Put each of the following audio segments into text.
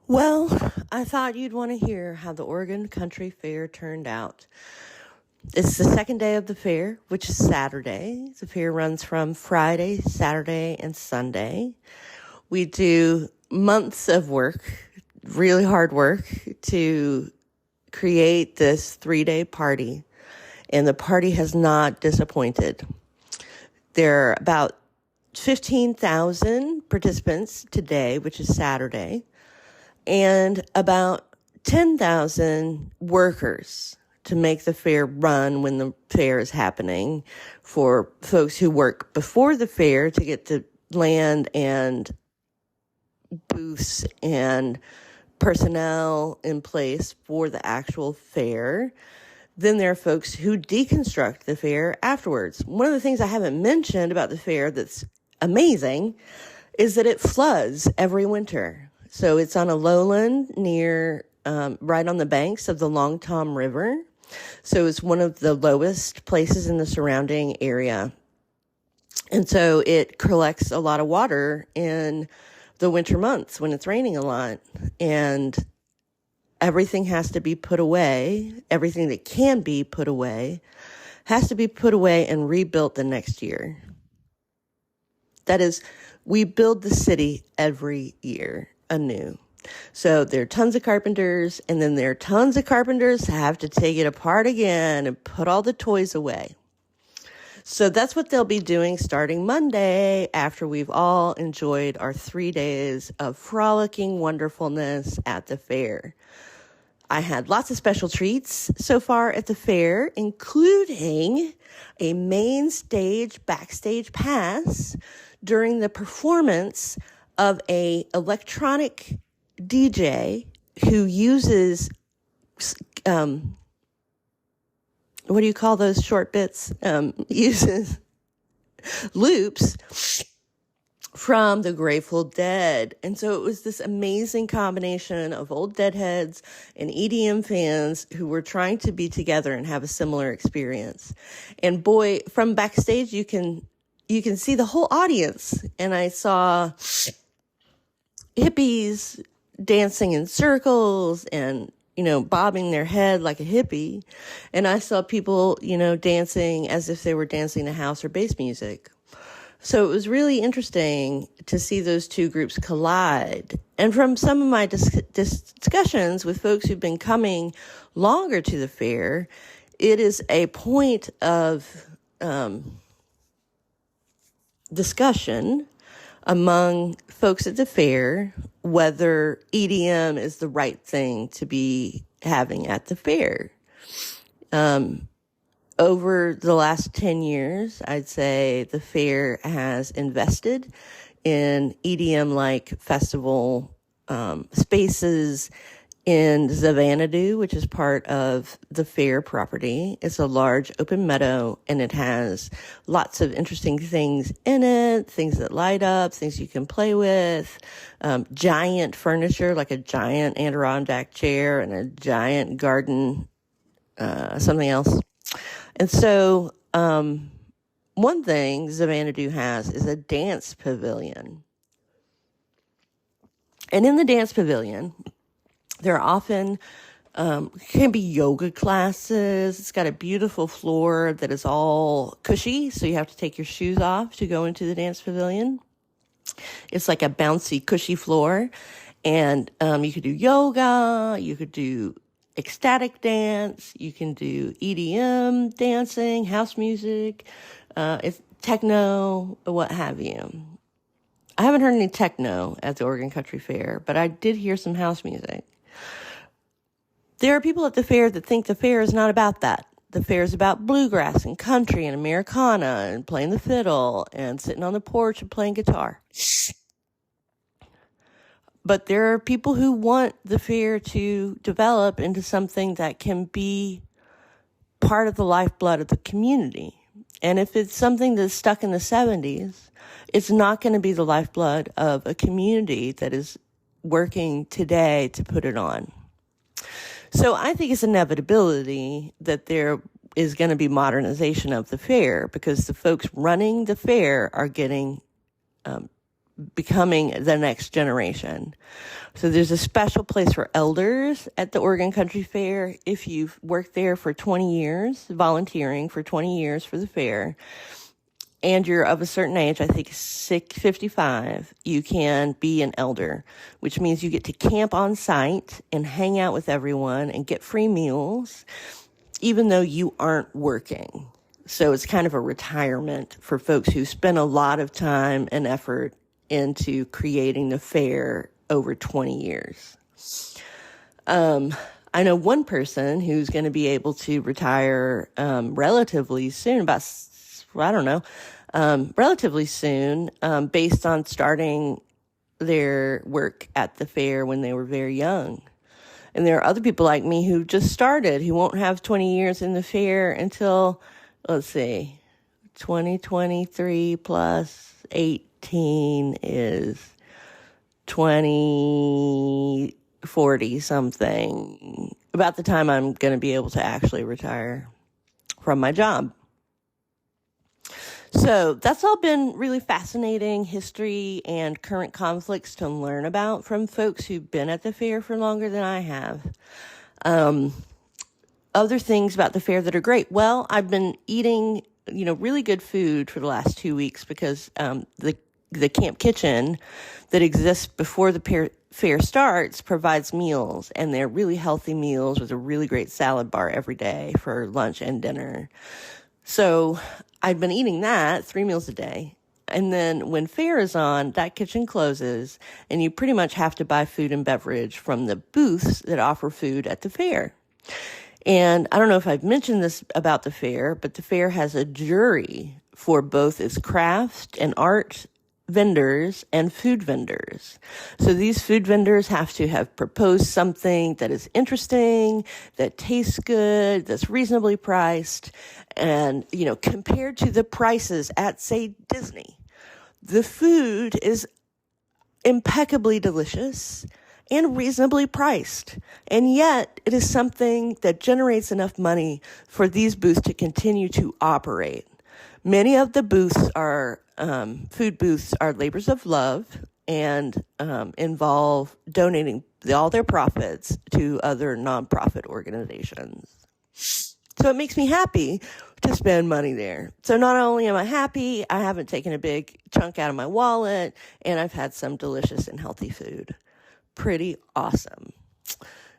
Well, I thought you'd want to hear how the Oregon Country Fair turned out. It's the second day of the fair, which is Saturday. The fair runs from Friday, Saturday, and Sunday. We do months of work, really hard work, to create this 3-day party, and the party has not disappointed. There are about 15,000 participants today, which is Saturday, and about 10,000 workers to make the fair run when the fair is happening, for folks who work before the fair to get the land and booths and personnel in place for the actual fair. Then there are folks who deconstruct the fair afterwards. One of the things I haven't mentioned about the fair that's amazing is that it floods every winter. So it's on a lowland near, right on the banks of the Long Tom River. So it's one of the lowest places in the surrounding area. And so it collects a lot of water in the winter months when it's raining a lot. And everything has to be put away. Everything that can be put away has to be put away and rebuilt the next year. That is, we build the city every year anew. So there are tons of carpenters, and then there are tons of carpenters who have to take it apart again and put all the toys away. So that's what they'll be doing starting Monday after we've all enjoyed our 3 days of frolicking wonderfulness at the fair. I had lots of special treats so far at the fair, including a main stage backstage pass during the performance of a electronic DJ who uses, what do you call those short bits? Uses loops from the Grateful Dead. And so it was this amazing combination of old Deadheads and EDM fans who were trying to be together and have a similar experience. And boy, from backstage, you can see the whole audience. And I saw hippies dancing in circles and, bobbing their head like a hippie. And I saw people, dancing as if they were dancing to house or bass music. So it was really interesting to see those two groups collide. And from some of my discussions with folks who've been coming longer to the fair, it is a point of discussion among folks at the fair whether EDM is the right thing to be having at the fair. Over the last 10 years, I'd say the fair has invested in EDM-like festival spaces in Xanadu, which is part of the fair property. It's a large open meadow, and it has lots of interesting things in it, things that light up, things you can play with, giant furniture, like a giant Adirondack chair and a giant garden, something else. And so one thing Xanadu has is a dance pavilion. And in the dance pavilion, there are often can be yoga classes. It's got a beautiful floor that is all cushy, so you have to take your shoes off to go into the dance pavilion. It's like a bouncy, cushy floor. And you could do yoga, you could do ecstatic dance, you can do EDM dancing, house music, it's techno, what have you. I haven't heard any techno at the Oregon Country Fair, but I did hear some house music. There are people at the fair that think the fair is not about that. The fair is about bluegrass and country and Americana and playing the fiddle and sitting on the porch and playing guitar. But there are people who want the fair to develop into something that can be part of the lifeblood of the community. And if it's something that's stuck in the 70s, it's not going to be the lifeblood of a community that is working today to put it on. So I think it's inevitability that there is going to be modernization of the fair, because the folks running the fair are getting becoming the next generation. So there's a special place for elders at the Oregon Country Fair. If you've worked there for 20 years, volunteering for 20 years for the fair, and you're of a certain age, I think 55, you can be an elder, which means you get to camp on site and hang out with everyone and get free meals, even though you aren't working. So it's kind of a retirement for folks who spend a lot of time and effort into creating the fair over 20 years. I know one person who's going to be able to retire relatively soon, relatively soon, based on starting their work at the fair when they were very young. And there are other people like me who just started, who won't have 20 years in the fair until, 2023 plus 18 is 2040 something, about the time I'm going to be able to actually retire from my job. So that's all been really fascinating history and current conflicts to learn about from folks who've been at the fair for longer than I have. Other things about the fair that are great. Well, I've been eating, really good food for the last 2 weeks because the camp kitchen that exists before the fair starts provides meals, and they're really healthy meals with a really great salad bar every day for lunch and dinner. So I've been eating that 3 meals a day. And then when fair is on, that kitchen closes, and you pretty much have to buy food and beverage from the booths that offer food at the fair. And I don't know if I've mentioned this about the fair, but the fair has a jury for both its craft and art vendors and food vendors. So these food vendors have to have proposed something that is interesting, that tastes good, that's reasonably priced, and, compared to the prices at, say, Disney, the food is impeccably delicious and reasonably priced. And yet it is something that generates enough money for these booths to continue to operate. Many of the booths are, food booths are labors of love and involve donating all their profits to other nonprofit organizations. So it makes me happy to spend money there. So not only am I happy, I haven't taken a big chunk out of my wallet, and I've had some delicious and healthy food. Pretty awesome.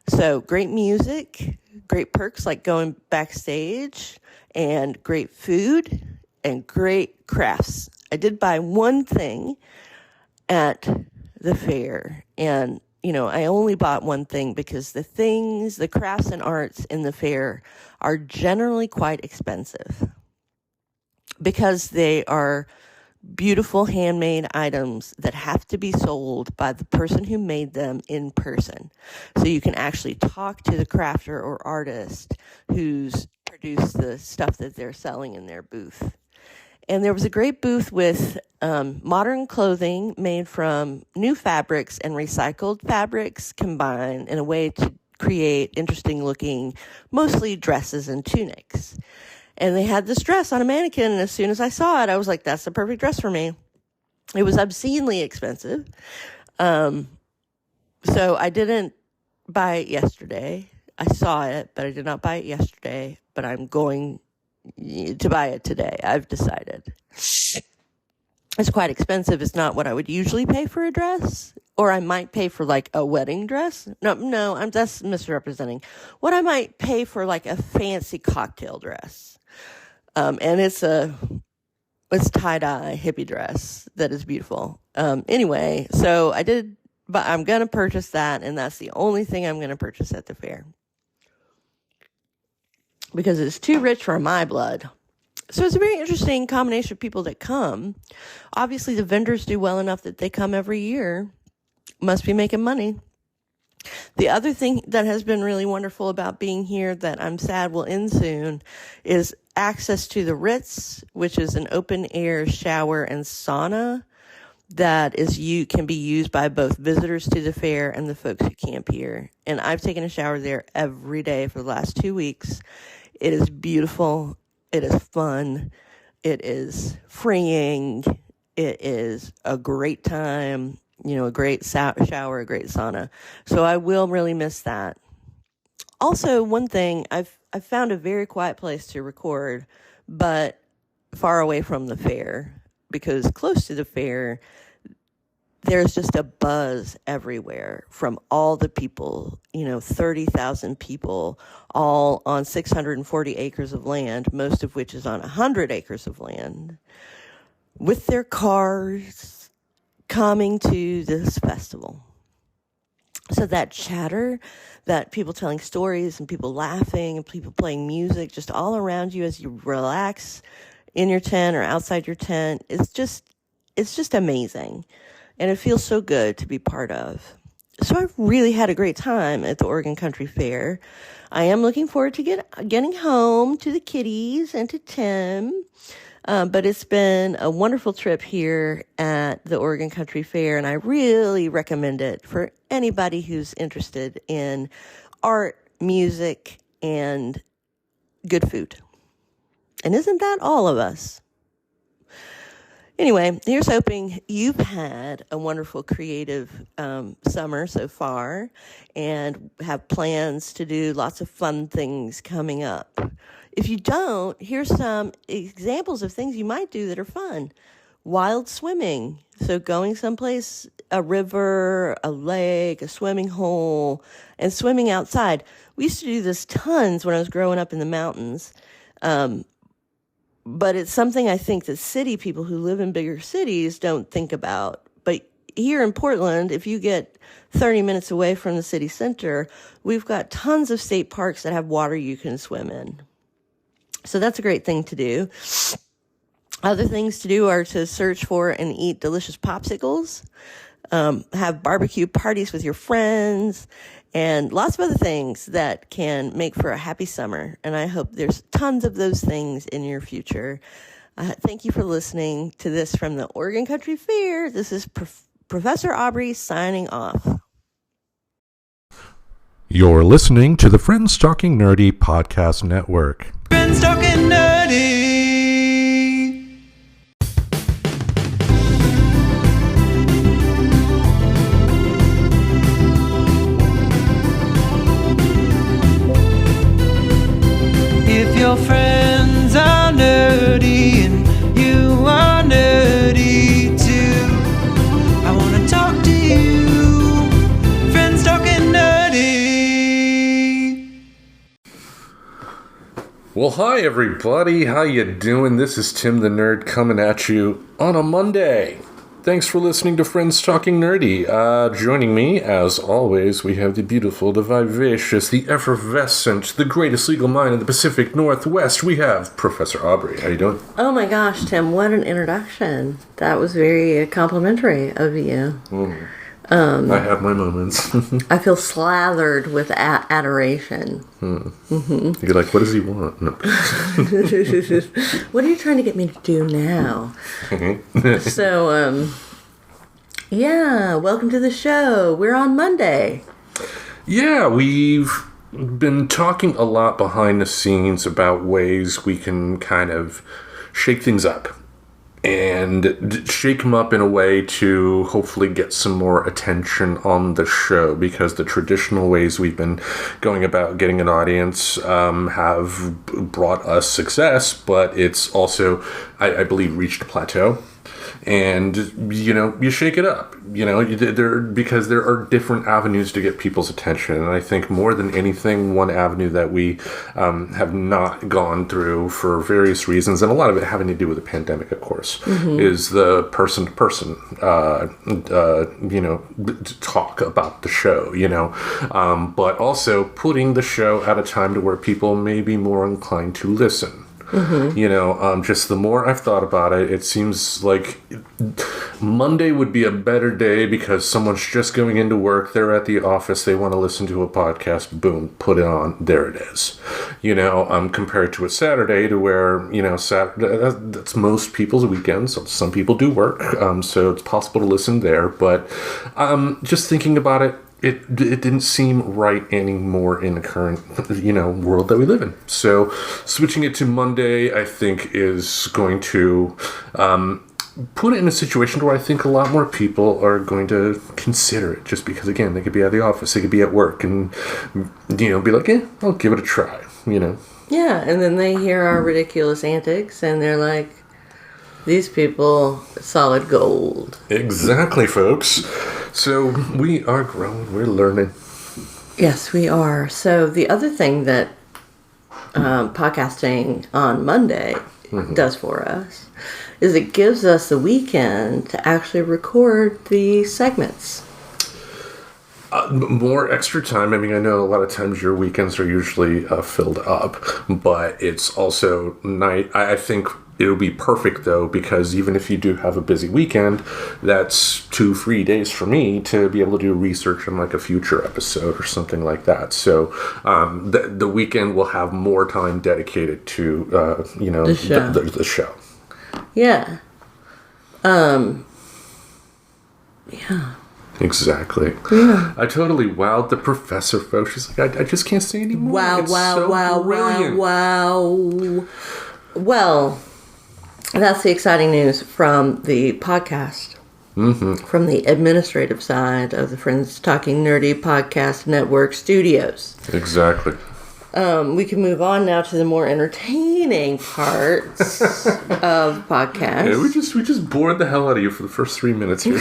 So great music, great perks like going backstage, and great food and great crafts. I did buy one thing at the fair, and I only bought one thing because the crafts and arts in the fair are generally quite expensive because they are beautiful handmade items that have to be sold by the person who made them in person. So you can actually talk to the crafter or artist who's produced the stuff that they're selling in their booth. And there was a great booth with modern clothing made from new fabrics and recycled fabrics combined in a way to create interesting looking, mostly dresses and tunics. And they had this dress on a mannequin, and as soon as I saw it, I was like, that's the perfect dress for me. It was obscenely expensive. So I didn't buy it yesterday. I saw it, but I did not buy it yesterday, but I'm going to buy it today. I've decided. It's quite expensive. It's not what I would usually pay for a dress, or I might pay for like a wedding dress. No, that's misrepresenting. What I might pay for like a fancy cocktail dress. And it's tie-dye hippie dress that is beautiful. Anyway, so but I'm going to purchase that, and that's the only thing I'm going to purchase at the fair, because it's too rich for my blood. So it's a very interesting combination of people that come. Obviously, the vendors do well enough that they come every year. Must be making money. The other thing that has been really wonderful about being here that I'm sad will end soon is access to the Ritz, which is an open-air shower and sauna that can be used by both visitors to the fair and the folks who camp here. And I've taken a shower there every day for the last 2 weeks. It is beautiful. It is fun. It is freeing. it is a great time, a great shower, a great sauna. So I will really miss that. Also, one thing, I've found a very quiet place to record, but far away from the fair, because close to the fair, there's just a buzz everywhere from all the people, 30,000 people, all on 640 acres of land, most of which is on 100 acres of land, with their cars coming to this festival. So that chatter, that people telling stories and people laughing and people playing music just all around you as you relax in your tent or outside your tent, it's just amazing. And it feels so good to be part of. So I've really had a great time at the Oregon Country Fair. I am looking forward to getting home to the kiddies and to Tim. But it's been a wonderful trip here at the Oregon Country Fair, and I really recommend it for anybody who's interested in art, music, and good food. And isn't that all of us? Anyway, here's hoping you've had a wonderful creative summer so far and have plans to do lots of fun things coming up. If you don't, here's some examples of things you might do that are fun. Wild swimming. So going someplace, a river, a lake, a swimming hole, and swimming outside. We used to do this tons when I was growing up in the mountains. But it's something I think that city people who live in bigger cities don't think about. But here in Portland, if you get 30 minutes away from the city center, we've got tons of state parks that have water you can swim in. So that's a great thing to do. Other things to do are to search for and eat delicious popsicles, have barbecue parties with your friends, and lots of other things that can make for a happy summer. And I hope there's tons of those things in your future. Thank you for listening to this from the Oregon Country Fair. This is Professor Aubrey signing off. You're listening to the Friends Talking Nerdy Podcast Network. Friends Talking Nerdy. If your friends are nerdy and you are nerdy too, I want to talk to you. Friends Talking Nerdy. Well, hi everybody. How you doing? This is Tim the Nerd coming at you on a Monday. Thanks for listening to Friends Talking Nerdy. Joining me, as always, we have the beautiful, the vivacious, the effervescent, the greatest legal mind in the Pacific Northwest. We have Professor Aubrey. How you doing? Oh my gosh, Tim, what an introduction. That was very complimentary of you. I have my moments. I feel slathered with adoration. Mm-hmm. You're like, what does he want? No. What are you trying to get me to do now? So, yeah, welcome to the show. We're on Monday. Yeah, we've been talking a lot behind the scenes about ways we can kind of shake things up. And shake them up in a way to hopefully get some more attention on the show, because the traditional ways we've been going about getting an audience have brought us success, but it's also, I believe, reached a plateau. And, you shake it up, because there are different avenues to get people's attention. And I think more than anything, one avenue that we have not gone through for various reasons, and a lot of it having to do with the pandemic, of course, is the person-to-person, talk about the show, but also putting the show at a time to where people may be more inclined to listen. Just the more I've thought about it, it seems like Monday would be a better day because someone's just going into work, they're at the office, they want to listen to a podcast, boom, put it on, there it is. Compared to a Saturday to where, Saturday, that's most people's weekends. Some people do work, so it's possible to listen there, but just thinking about it, it didn't seem right anymore in the current, world that we live in. So switching it to Monday, I think, is going to put it in a situation where I think a lot more people are going to consider it, just because, again, they could be at the office, they could be at work, and, be like, I'll give it a try, Yeah, and then they hear our ridiculous antics, and they're like, these people, solid gold. Exactly, folks. So we are growing, we're learning. Yes, we are. So the other thing that podcasting on Monday does for us is it gives us the weekend to actually record the segments. More extra time. I mean, I know a lot of times your weekends are usually filled up, but it's also night. I think it'll be perfect, though, because even if you do have a busy weekend, that's 2 free days for me to be able to do research on like a future episode or something like that. So the weekend will have more time dedicated to, the show. Yeah. Yeah. Exactly. Yeah. I totally wowed the professor, folks. She's like, I just can't say anymore. Wow, it's wow, so wow, brilliant. wow. Well, that's the exciting news from the podcast. From the administrative side of the Friends Talking Nerdy Podcast Network Studios. Exactly. We can move on now to the more entertaining parts of podcast. Yeah, we just bored the hell out of you for the first 3 minutes here.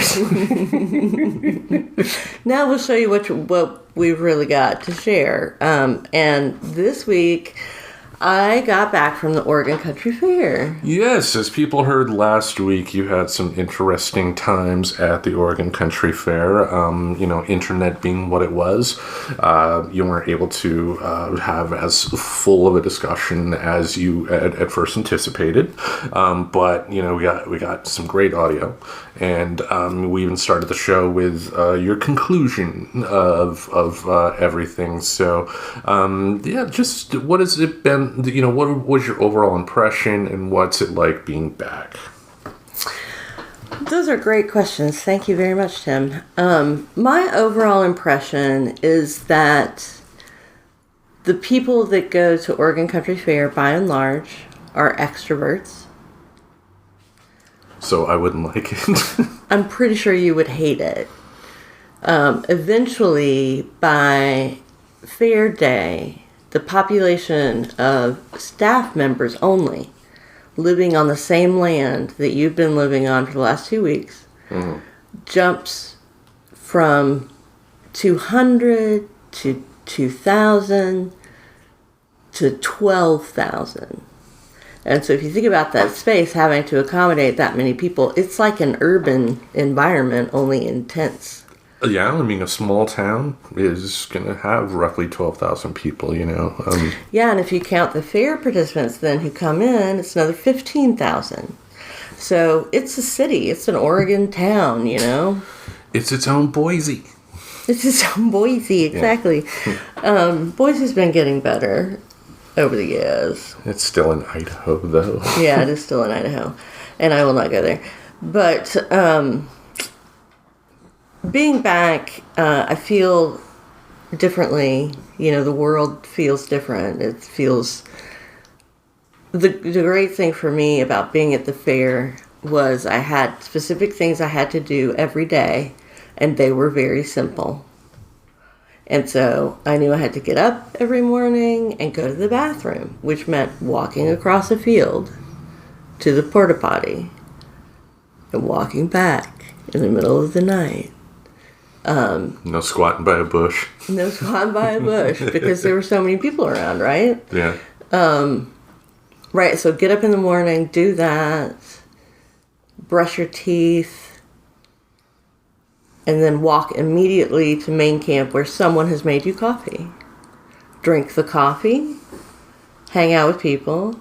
Now we'll show you what we've really got to share. And this week, I got back from the Oregon Country Fair. Yes, as people heard last week, you had some interesting times at the Oregon Country Fair. Internet being what it was, you weren't able to have as full of a discussion as you at first anticipated. But we got some great audio, and we even started the show with your conclusion of everything. So, just what has it been? What was your overall impression, and what's it like being back? Those are great questions. Thank you very much, Tim. My overall impression is that the people that go to Oregon Country Fair, by and large, are extroverts. So I wouldn't like it. I'm pretty sure you would hate it. Eventually, by fair day, the population of staff members only living on the same land that you've been living on for the last 2 weeks jumps from 200 to 2,000 to 12,000. And so if you think about that space having to accommodate that many people, it's like an urban environment, only in tents. Yeah, I mean, a small town is going to have roughly 12,000 people, Yeah, and if you count the fair participants then who come in, it's another 15,000. So it's a city. It's an Oregon town, It's its own Boise. It's its own Boise, exactly. Yeah. Boise's been getting better over the years. It's still in Idaho, though. Yeah, it is still in Idaho. And I will not go there. But being back, I feel differently. The world feels different. It feels... The great thing for me about being at the fair was I had specific things I had to do every day, and they were very simple. And so I knew I had to get up every morning and go to the bathroom, which meant walking across a field to the porta potty and walking back in the middle of the night. No squatting by a bush. No squatting by a bush because there were so many people around, right? Yeah. Right, so get up in the morning, do that, brush your teeth, and then walk immediately to main camp where someone has made you coffee. Drink the coffee, hang out with people,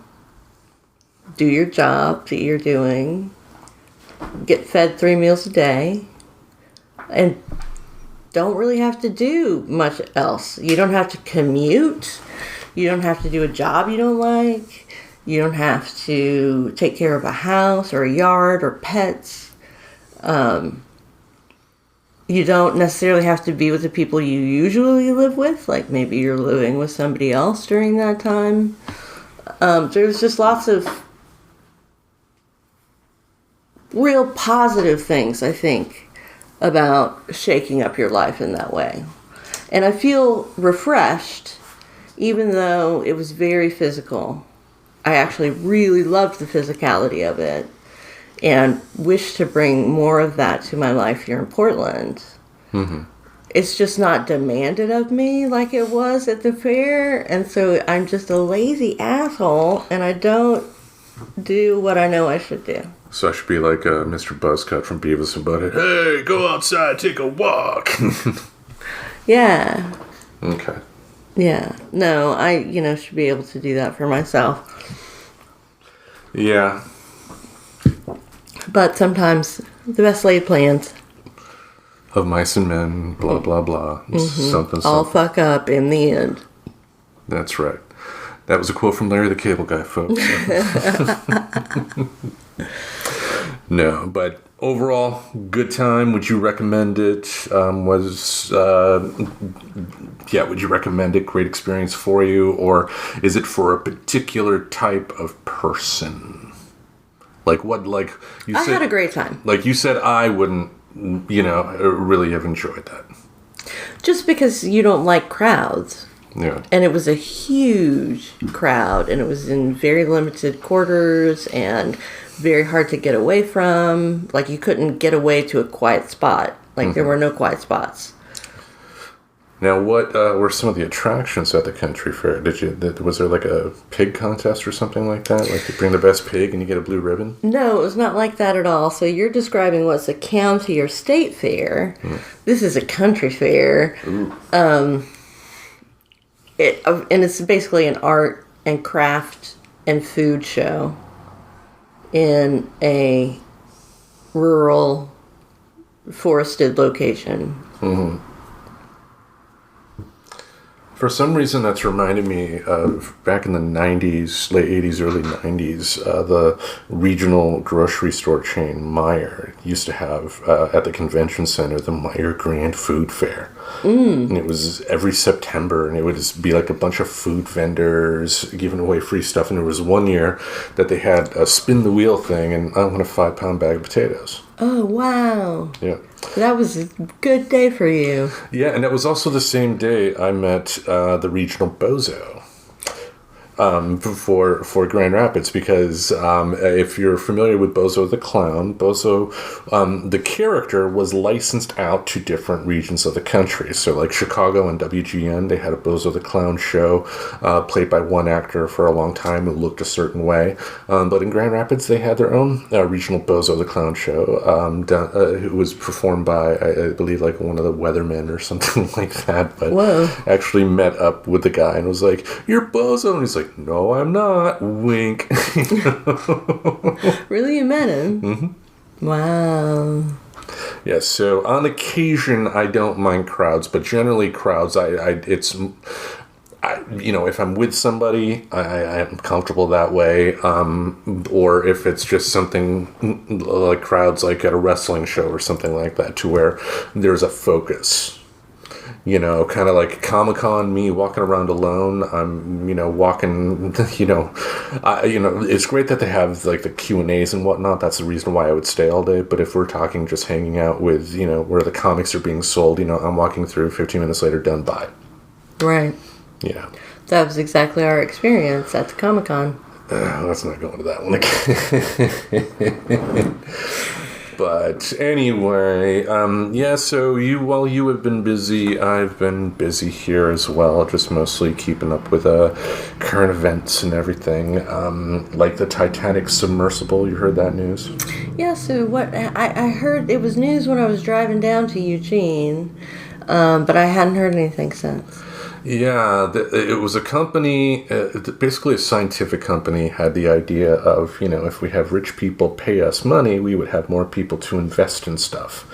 do your job that you're doing, get fed 3 meals a day, and don't really have to do much else. You don't have to commute. You don't have to do a job you don't like. You don't have to take care of a house or a yard or pets. You don't necessarily have to be with the people you usually live with, like maybe you're living with somebody else during that time. There's just lots of real positive things, I think, about shaking up your life in that way. And I feel refreshed, even though it was very physical. I actually really loved the physicality of it and wish to bring more of that to my life here in Portland. Mm-hmm. It's just not demanded of me like it was at the fair, and so I'm just a lazy asshole, and I don't do what I know I should do. So I should be like Mr. Buzzcut from Beavis and Butthead. Hey, go outside, take a walk. Yeah. Okay. Yeah. No, I, should be able to do that for myself. Yeah. But sometimes the best laid plans Of mice and men, blah, blah, blah. Something, all something. fuck up in the end. That's right. That was a quote from Larry the Cable Guy, folks. No, but overall, good time. Would you recommend it? Would you recommend it? Great experience for you? Or is it for a particular type of person? I had a great time. Like you said, I wouldn't, really have enjoyed that. Just because you don't like crowds. Yeah. And it was a huge crowd, and it was in very limited quarters and very hard to get away from. Like, you couldn't get away to a quiet spot. Like, there were no quiet spots. Now, what were some of the attractions at the country fair? Was there like a pig contest or something like that? Like, you bring the best pig and you get a blue ribbon? No, it was not like that at all. So you're describing what's a county or state fair. This is a country fair. And it's basically an art and craft and food show in a rural, forested location. Mm-hmm. For some reason, that's reminded me of back in the 90s, late 80s, early 90s, the regional grocery store chain Meijer used to have at the convention center the Meijer Grand Food Fair. And it was every September, and it would just be like a bunch of food vendors giving away free stuff. And there was one year that they had a spin the wheel thing, and I won a 5-pound bag of potatoes. Oh, wow. Yeah. That was a good day for you. Yeah, and it was also the same day I met the regional bozo for Grand Rapids, because if you're familiar with Bozo the Clown, Bozo, the character was licensed out to different regions of the country. So like Chicago and WGN, they had a Bozo the Clown show played by one actor for a long time who looked a certain way. But in Grand Rapids, they had their own regional Bozo the Clown show who was performed by, I believe, like one of the weathermen or something like that. But Whoa. actually met up with the guy and was like, "You're Bozo," and he's like, "No, I'm not." Wink. Really, you met him? Mm-hmm. Wow. Yes. So on occasion, I don't mind crowds, but generally, crowds, if I'm with somebody, I am comfortable that way. Or if it's just something like crowds, like at a wrestling show or something like that, to where there's a focus. Kind of like Comic-Con, me walking around alone. I'm, walking, it's great that they have like the Q&As and whatnot. That's the reason why I would stay all day. But if we're talking just hanging out with, where the comics are being sold, I'm walking through, 15 minutes later, done by. Right. Yeah. That was exactly our experience at the Comic-Con. Let's not go into that one again. But anyway, so while you have been busy, I've been busy here as well, just mostly keeping up with current events and everything. Like the Titanic submersible, you heard that news? Yeah, so what I heard, it was news when I was driving down to Eugene, but I hadn't heard anything since. Yeah, it was a company, basically a scientific company, had the idea of, if we have rich people pay us money, we would have more people to invest in stuff,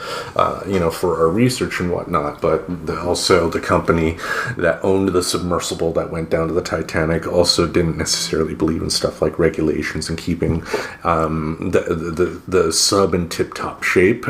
for our research and whatnot. But also the company that owned the submersible that went down to the Titanic also didn't necessarily believe in stuff like regulations and keeping the sub in tip-top shape,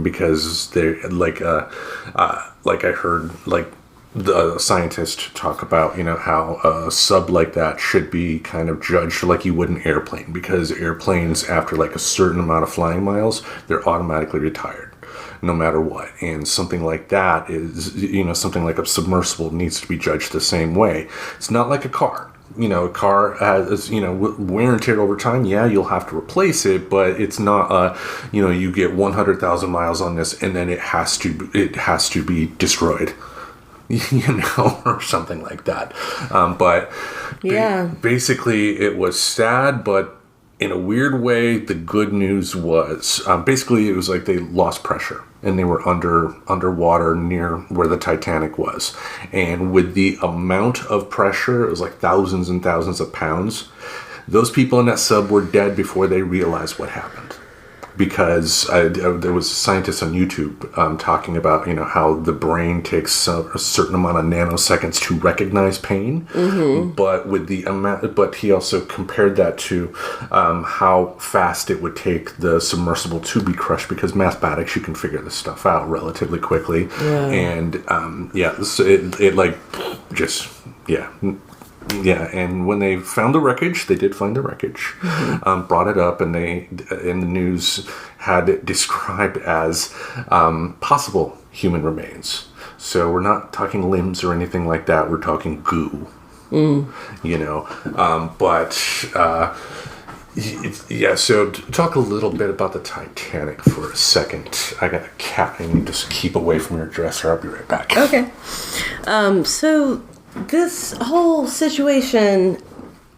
because they're like I heard, like, the scientists talk about, how a sub like that should be kind of judged like you would an airplane, because airplanes, after like a certain amount of flying miles, they're automatically retired, no matter what. And something like that is, something like a submersible needs to be judged the same way. It's not like a car. A car has, wear and tear over time. Yeah, you'll have to replace it, but it's not you get 100,000 miles on this and then it has to be destroyed. Or something like that. But Yeah. Basically it was sad, but in a weird way, the good news was, basically it was like they lost pressure and they were underwater near where the Titanic was. And with the amount of pressure, it was like thousands and thousands of pounds. Those people in that sub were dead before they realized what happened. Because there was scientists on YouTube talking about how the brain takes a certain amount of nanoseconds to recognize pain, but but he also compared that to how fast it would take the submersible to be crushed, because mathematics, you can figure this stuff out relatively quickly, and so it like just and when they found the wreckage, they did find the wreckage, brought it up, and they, in the news, had it described as possible human remains. So we're not talking limbs or anything like that. We're talking goo. So talk a little bit about the Titanic for a second. I got a cat. I need to keep away from your dresser. I'll be right back. Okay. So this whole situation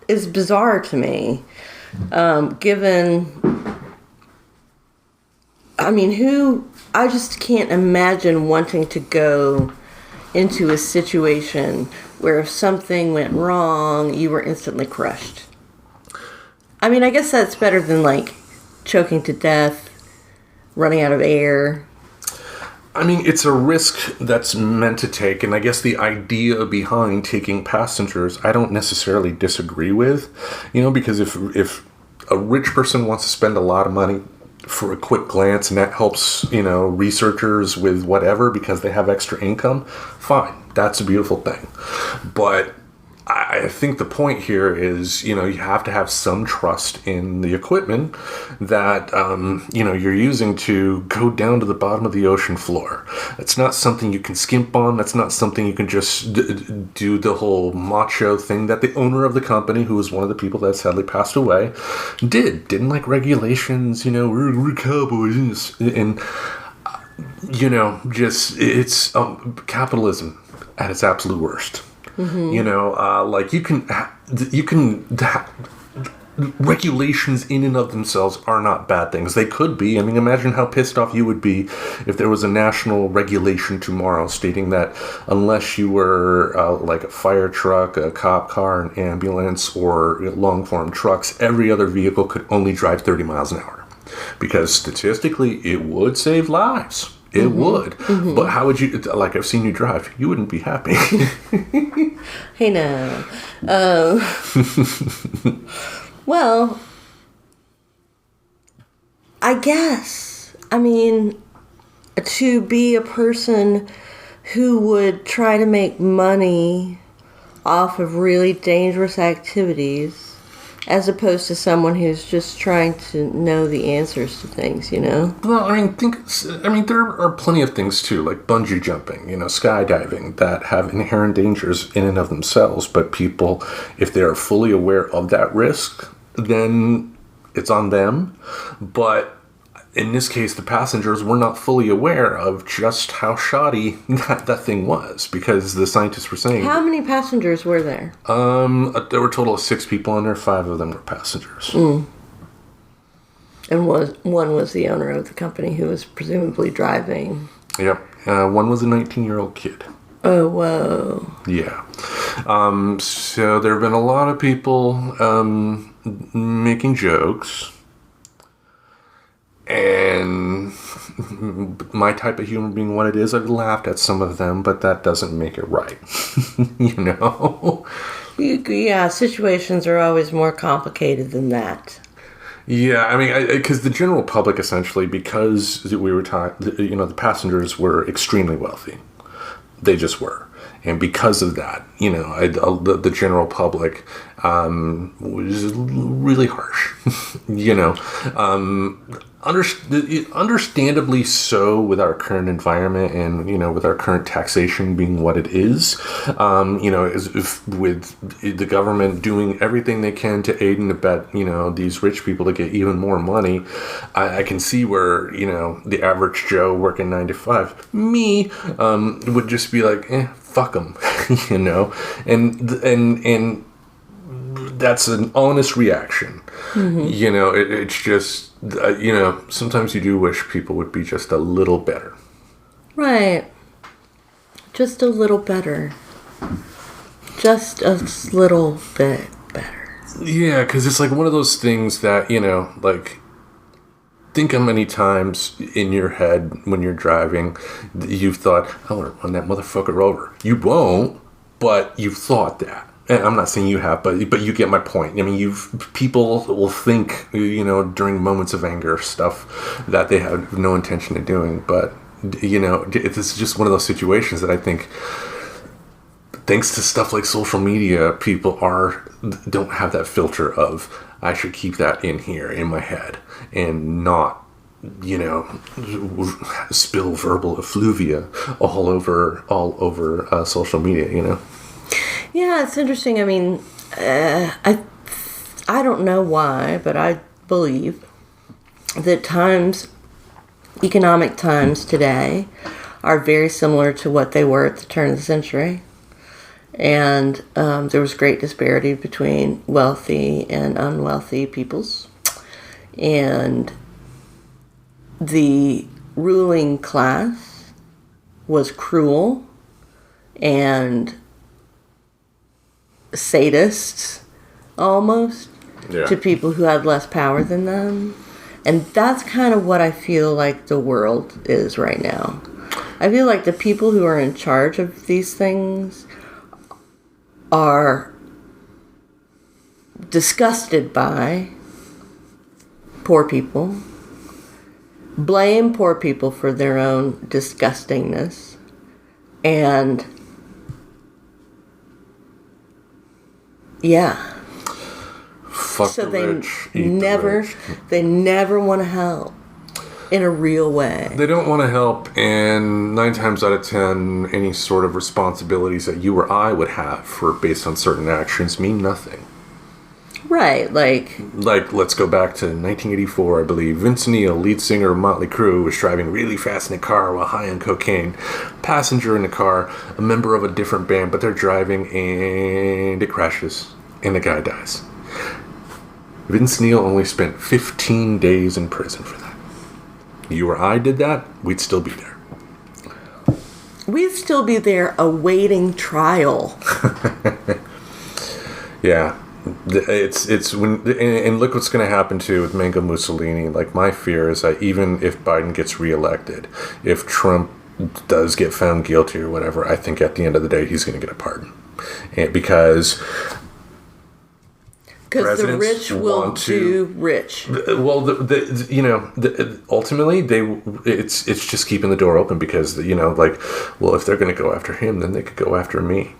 is bizarre to me, given, I just can't imagine wanting to go into a situation where if something went wrong, you were instantly crushed. I guess that's better than like choking to death, running out of air. It's a risk that's meant to take, and I guess the idea behind taking passengers, I don't necessarily disagree with, because if a rich person wants to spend a lot of money for a quick glance and that helps, researchers with whatever because they have extra income, fine, that's a beautiful thing. But I think the point here is, you have to have some trust in the equipment that, you're using to go down to the bottom of the ocean floor. It's not something you can skimp on. That's not something you can just do the whole macho thing that the owner of the company, who was one of the people that sadly passed away, didn't like regulations, we're cowboys. And, it's capitalism at its absolute worst. Like you can regulations in and of themselves are not bad things. They could be. Imagine how pissed off you would be if there was a national regulation tomorrow stating that unless you were like a fire truck, a cop car, an ambulance, or long form trucks, every other vehicle could only drive 30 miles an hour. Because statistically, it would save lives. It would. But how would you, like I've seen you drive, you wouldn't be happy. Hey now. Well, I guess, to be a person who would try to make money off of really dangerous activities, as opposed to someone who's just trying to know the answers to things, Well, there are plenty of things too, like bungee jumping, skydiving, that have inherent dangers in and of themselves. But people, if they are fully aware of that risk, then it's on them. But in this case, the passengers were not fully aware of just how shoddy that thing was, because the scientists were saying... How many passengers were there? There were a total of 6 people on there. 5 of them were passengers. And one was the owner of the company who was presumably driving. Yep. One was a 19-year-old kid. Oh, whoa. Yeah. So there have been a lot of people making jokes. And my type of humor being what it is, I've laughed at some of them, but that doesn't make it right. Yeah, situations are always more complicated than that. Yeah, because the general public, essentially, because we were the passengers were extremely wealthy. They just were. And because of that, the general public was really harsh, understandably so with our current environment and, with our current taxation being what it is, with the government doing everything they can to aid and abet, these rich people to get even more money. I can see where, the average Joe working 9 to 5, me, would just be like, fuck them, and that's an honest reaction. It's just, sometimes you do wish people would be just a little better. Right. Just a little better. Just a little bit better. Yeah, because it's like one of those things that, think how many times in your head when you're driving you've thought, I want to run that motherfucker over. You won't, but you've thought that. And I'm not saying you have, but you get my point. I mean, people will think, during moments of anger, stuff that they have no intention of doing. But, it's just one of those situations that I think, thanks to stuff like social media, people don't have that filter of, I should keep that in here in my head and not, spill verbal effluvia all over social media, Yeah, it's interesting. I mean, I don't know why, but I believe that economic times today are very similar to what they were at the turn of the century. And there was great disparity between wealthy and unwealthy peoples. And the ruling class was cruel and sadists almost to people who had less power than them. And that's kind of what I feel like the world is right now. I feel like the people who are in charge of these things are disgusted by poor people, blame poor people for their own disgustingness, and fuck so the they rich, they never want to help in a real way. They don't want to help, and 9 times out of 10, any sort of responsibilities that you or I would have based on certain actions mean nothing. Right, like let's go back to 1984, I believe. Vince Neil, lead singer of Motley Crue, was driving really fast in a car while high on cocaine. Passenger in the car, a member of a different band, but they're driving and it crashes, and the guy dies. Vince Neil only spent 15 days in prison for that. You or I did that, we'd still be there. We'd still be there awaiting trial. Yeah. It's when, and look what's going to happen too with Mango Mussolini. Like, my fear is that even if Biden gets reelected, if Trump does get found guilty or whatever, I think at the end of the day he's going to get a pardon, because the rich will do rich. Well, ultimately it's just keeping the door open, because if they're going to go after him, then they could go after me.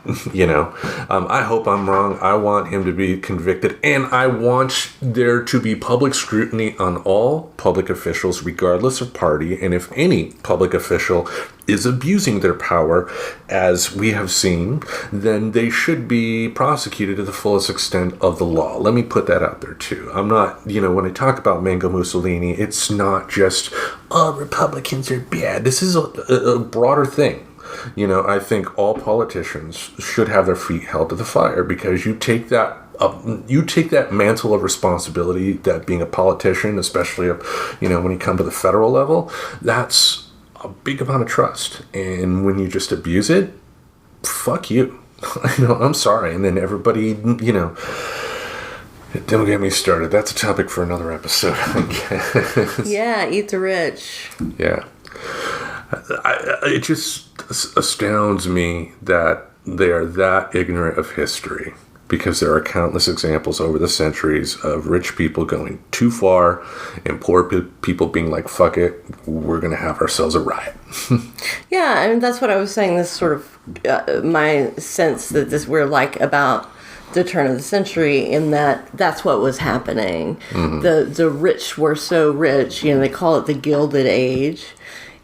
I hope I'm wrong. I want him to be convicted, and I want there to be public scrutiny on all public officials, regardless of party. And if any public official is abusing their power, as we have seen, then they should be prosecuted to the fullest extent of the law. Let me put that out there too. I'm not, when I talk about Mango Mussolini, it's not just, Republicans are bad. This is a broader thing. I think all politicians should have their feet held to the fire, because you take that mantle of responsibility, that being a politician, especially when you come to the federal level, that's a big amount of trust. And when you just abuse it, fuck you. I'm sorry. And then everybody, don't get me started. That's a topic for another episode, I guess. Yeah, eat the rich. Yeah. It just astounds me that they are that ignorant of history, because there are countless examples over the centuries of rich people going too far and poor people being like, fuck it, we're going to have ourselves a riot. Yeah, I mean, that's what I was saying. This sort of my sense that we're like about the turn of the century, in that that's what was happening. The rich were so rich, they call it the Gilded Age,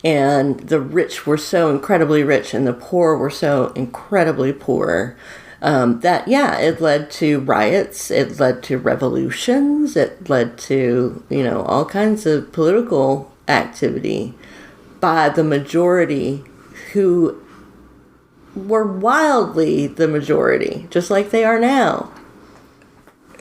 and the rich were so incredibly rich and the poor were so incredibly poor. That, it led to riots, it led to revolutions, it led to, all kinds of political activity by the majority, who were wildly the majority, just like they are now.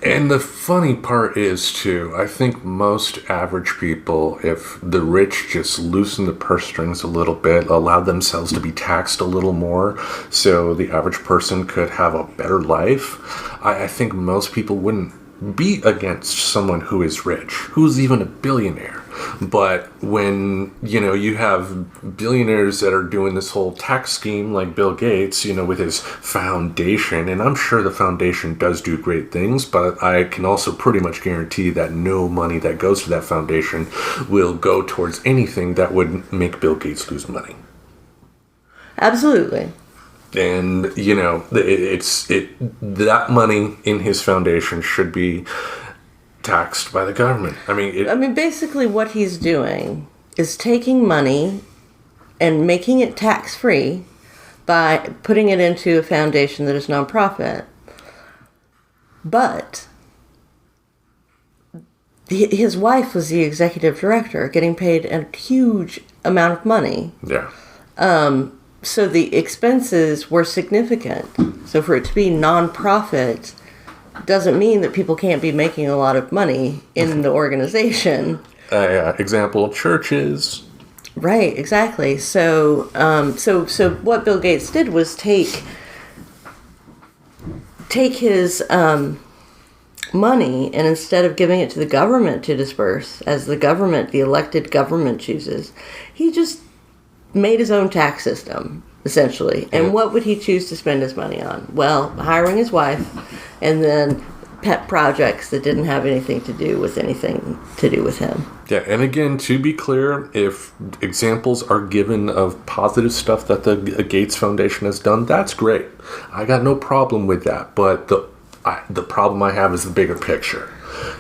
And the funny part is, too, I think most average people, if the rich just loosened the purse strings a little bit, allowed themselves to be taxed a little more, so the average person could have a better life, I think most people wouldn't be against someone who is rich, who's even a billionaire. But when, you have billionaires that are doing this whole tax scheme like Bill Gates, with his foundation, and I'm sure the foundation does do great things, but I can also pretty much guarantee that no money that goes to that foundation will go towards anything that would make Bill Gates lose money. Absolutely. And, that money in his foundation should be taxed by the government. I mean, basically what he's doing is taking money and making it tax-free by putting it into a foundation that is nonprofit. But his wife was the executive director, getting paid a huge amount of money. Yeah. So the expenses were significant. So for it to be nonprofit doesn't mean that people can't be making a lot of money in the organization. Example, churches. Right, exactly. So what Bill Gates did was take his money, and instead of giving it to the government to disperse, as the elected government chooses, he just made his own tax system, essentially. And what would he choose to spend his money on? Well, hiring his wife, and then pet projects that didn't have anything to do with him. Yeah, and again, to be clear, if examples are given of positive stuff that the Gates Foundation has done, that's great. I got no problem with that. But the problem I have is the bigger picture.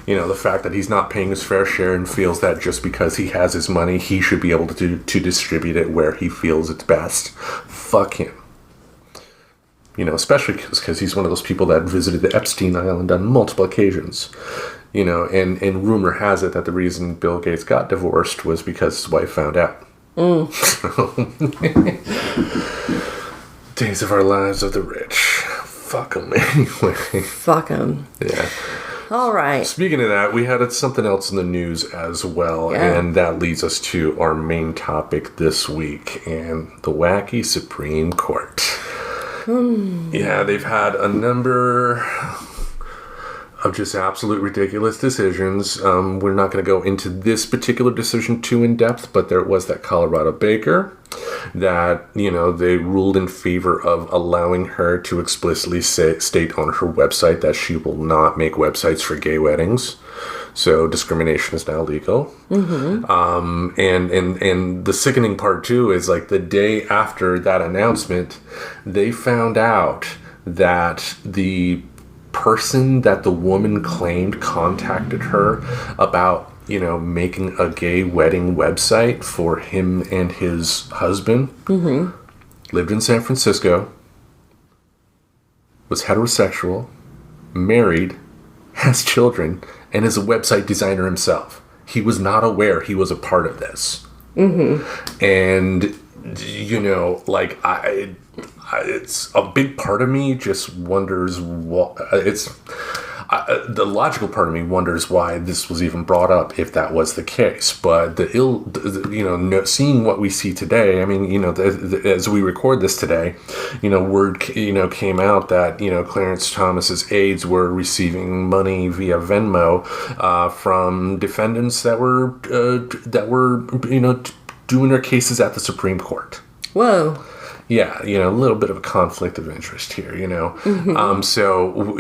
The fact that he's not paying his fair share and feels that just because he has his money, he should be able to distribute it where he feels it's best. Fuck him. Especially because he's one of those people that visited the Epstein Island on multiple occasions. And rumor has it that the reason Bill Gates got divorced was because his wife found out. Days of our lives of the rich. Fuck them anyway. Fuck them. Yeah. All right. Speaking of that, we had something else in the news as well, and that leads us to our main topic this week, and the wacky Supreme Court. Yeah, they've had a number of just absolute ridiculous decisions. We're not going to go into this particular decision too in depth, but there was that Colorado baker that, they ruled in favor of allowing her to explicitly state on her website that she will not make websites for gay weddings. So discrimination is now legal. Mm-hmm. And the sickening part too is like the day after that announcement, they found out that the person that the woman claimed contacted her about, making a gay wedding website for him and his husband, lived in San Francisco, was heterosexual, married, has children, and is a website designer himself. He was not aware he was a part of this. And, it's a big part of me just wonders what the logical part of me wonders why this was even brought up if that was the case. But seeing what we see today, I mean, as we record this today, word came out that Clarence Thomas's aides were receiving money via Venmo from defendants that were doing their cases at the Supreme Court. Whoa. Yeah, a little bit of a conflict of interest here, So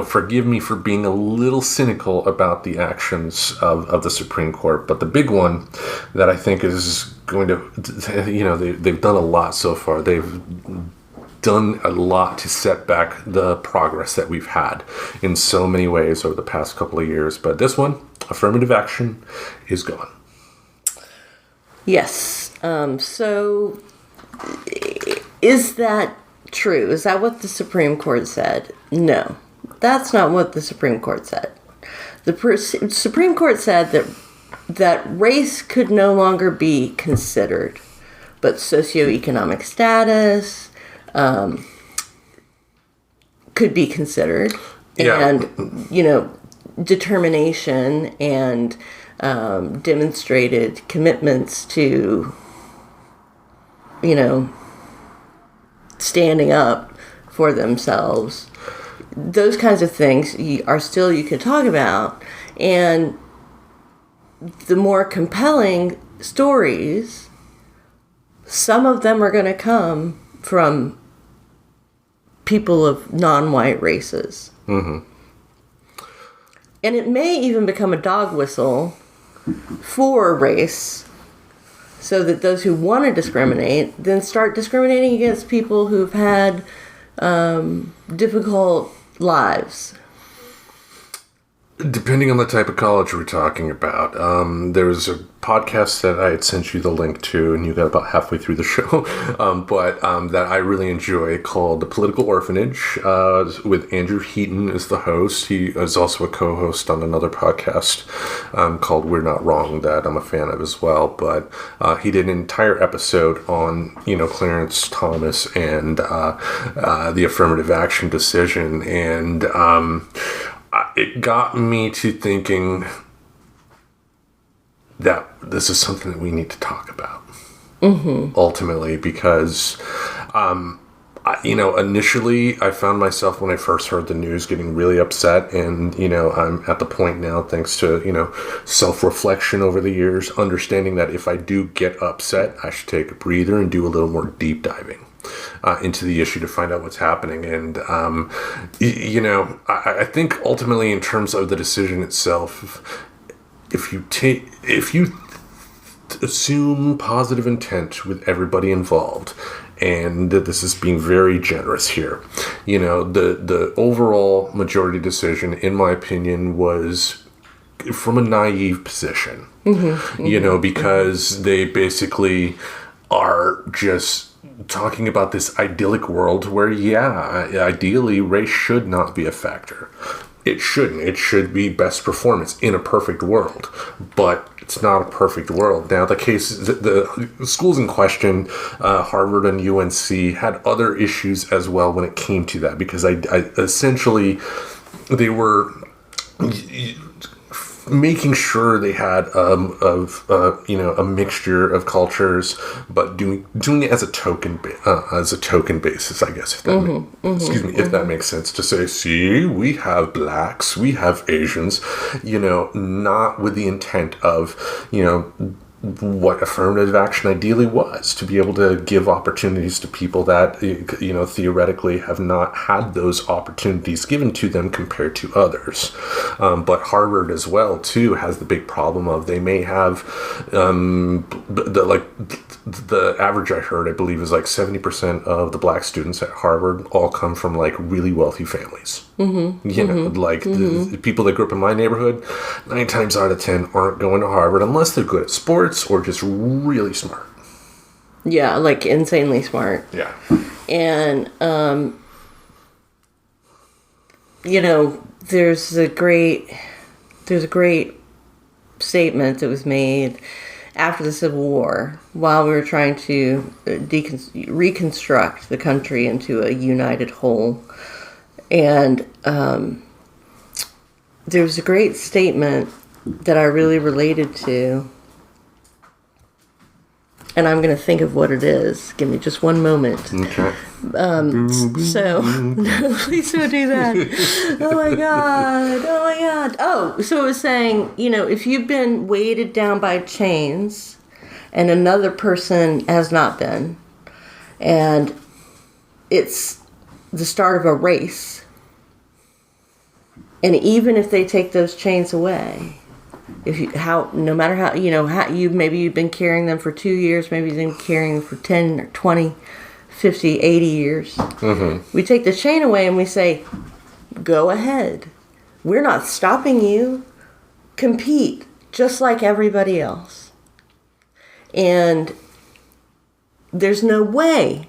forgive me for being a little cynical about the actions of the Supreme Court, but the big one that I think is going to, they've done a lot so far. They've done a lot to set back the progress that we've had in so many ways over the past couple of years. But this one, affirmative action, is gone. Yes. So is that true? Is that what the Supreme Court said? No, that's not what the Supreme Court said. The Supreme Court said that race could no longer be considered, but socioeconomic status could be considered, and determination and demonstrated commitments to standing up for themselves. Those kinds of things you could talk about, and the more compelling stories, some of them are going to come from people of non-white races. Mm-hmm. And it may even become a dog whistle for race, so that those who want to discriminate then start discriminating against people who've had difficult lives. Depending on the type of college we're talking about, there was a podcast that I had sent you the link to, and you got about halfway through the show, but that I really enjoy, called The Political Orphanage, with Andrew Heaton as the host. He is also a co-host on another podcast called We're Not Wrong that I'm a fan of as well, but he did an entire episode on, Clarence Thomas and the affirmative action decision, and it got me to thinking that this is something that we need to talk about, ultimately, because, initially I found myself, when I first heard the news, getting really upset, and, I'm at the point now, thanks to, self-reflection over the years, understanding that if I do get upset, I should take a breather and do a little more deep diving into the issue to find out what's happening. And, I think ultimately, in terms of the decision itself, if you assume positive intent with everybody involved, and that this is being very generous here, the overall majority decision, in my opinion, was from a naive position, because they basically are just talking about this idyllic world where, ideally, race should not be a factor. It shouldn't. It should be best performance in a perfect world, but it's not a perfect world. Now, the schools in question, Harvard and UNC, had other issues as well when it came to that, because I essentially, they were making sure they had a mixture of cultures, but doing it as a token basis, I guess. If that makes sense, to say, see, we have blacks, we have Asians, not with the intent of what affirmative action ideally was, to be able to give opportunities to people that, theoretically have not had those opportunities given to them compared to others. But Harvard as well, too, has the big problem of, they may have, the average I heard, I believe, is like 70% of the black students at Harvard all come from really wealthy families. The people that grew up in my neighborhood, 9 times out of 10 aren't going to Harvard unless they're good at sports or just really smart. Yeah, insanely smart. Yeah. And, there's a great statement that was made after the Civil War, while we were trying to reconstruct the country into a united whole. And there was a great statement that I really related to, and I'm going to think of what it is. Give me just one moment. Okay. So, no, please don't do that. Oh my God. Oh, so it was saying, if you've been weighted down by chains and another person has not been. And it's the start of a race. And even if they take those chains away, no matter how, maybe you've been carrying them for 2 years, maybe you've been carrying them for 10 or 20, 50, 80 years. Mm-hmm. We take the chain away and we say, go ahead. We're not stopping you. Compete just like everybody else. And there's no way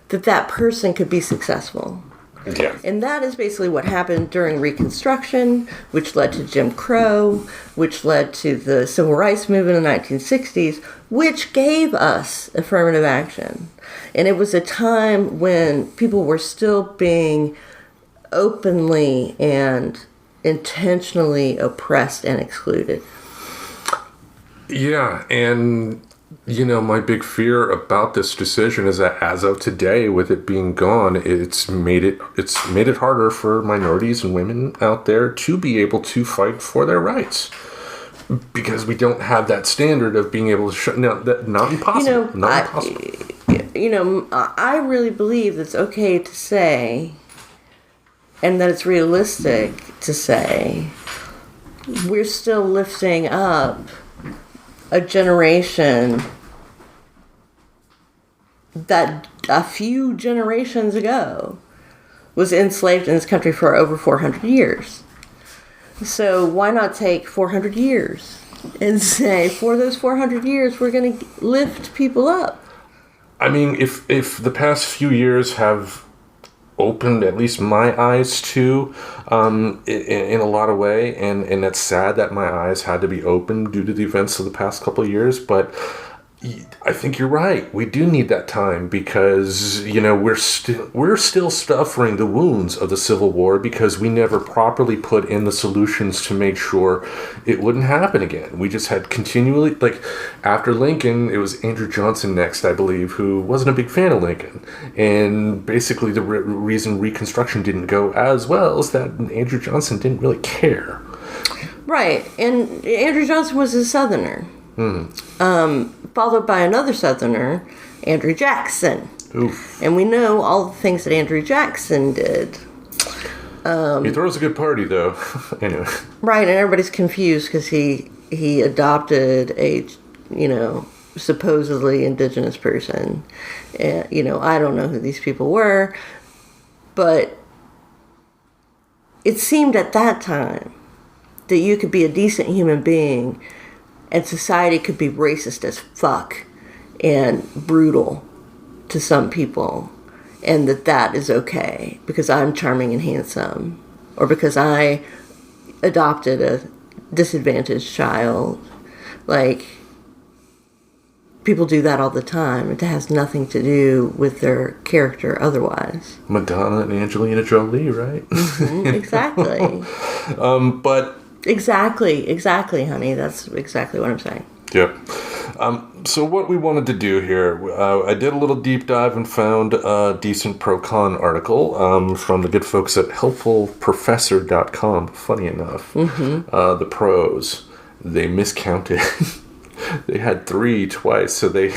that person could be successful. Yeah. And that is basically what happened during Reconstruction, which led to Jim Crow, which led to the Civil Rights Movement in the 1960s, which gave us affirmative action. And it was a time when people were still being openly and intentionally oppressed and excluded. Yeah, and my big fear about this decision is that as of today, with it being gone, it's made it harder for minorities and women out there to be able to fight for their rights, because we don't have that standard of being able to not impossible. I really believe it's okay to say, and that it's realistic to say, we're still lifting up a generation that a few generations ago was enslaved in this country for over 400 years. So why not take 400 years and say, for those 400 years, we're going to lift people up? I mean, if the past few years have opened at least my eyes to in a lot of way, and it's sad that my eyes had to be opened due to the events of the past couple of years, but I think you're right. We do need that time because, we're still suffering the wounds of the Civil War because we never properly put in the solutions to make sure it wouldn't happen again. We just had continually, after Lincoln, it was Andrew Johnson next, I believe, who wasn't a big fan of Lincoln. And basically the reason Reconstruction didn't go as well is that Andrew Johnson didn't really care. Right. And Andrew Johnson was a Southerner. Followed by another Southerner, Andrew Jackson. Oof. And we know all the things that Andrew Jackson did. He throws a good party, though. Anyway. Right, and everybody's confused because he adopted a, supposedly indigenous person. I don't know who these people were, but it seemed at that time that you could be a decent human being and society could be racist as fuck and brutal to some people, and that is okay because I'm charming and handsome, or because I adopted a disadvantaged child. People do that all the time. It has nothing to do with their character otherwise. Madonna and Angelina Jolie, right? Mm-hmm, exactly. But... Exactly, honey. That's exactly what I'm saying. Yep. So what we wanted to do here, I did a little deep dive and found a decent pro-con article from the good folks at helpfulprofessor.com. Funny enough, the pros, they miscounted. They had 3 twice, so they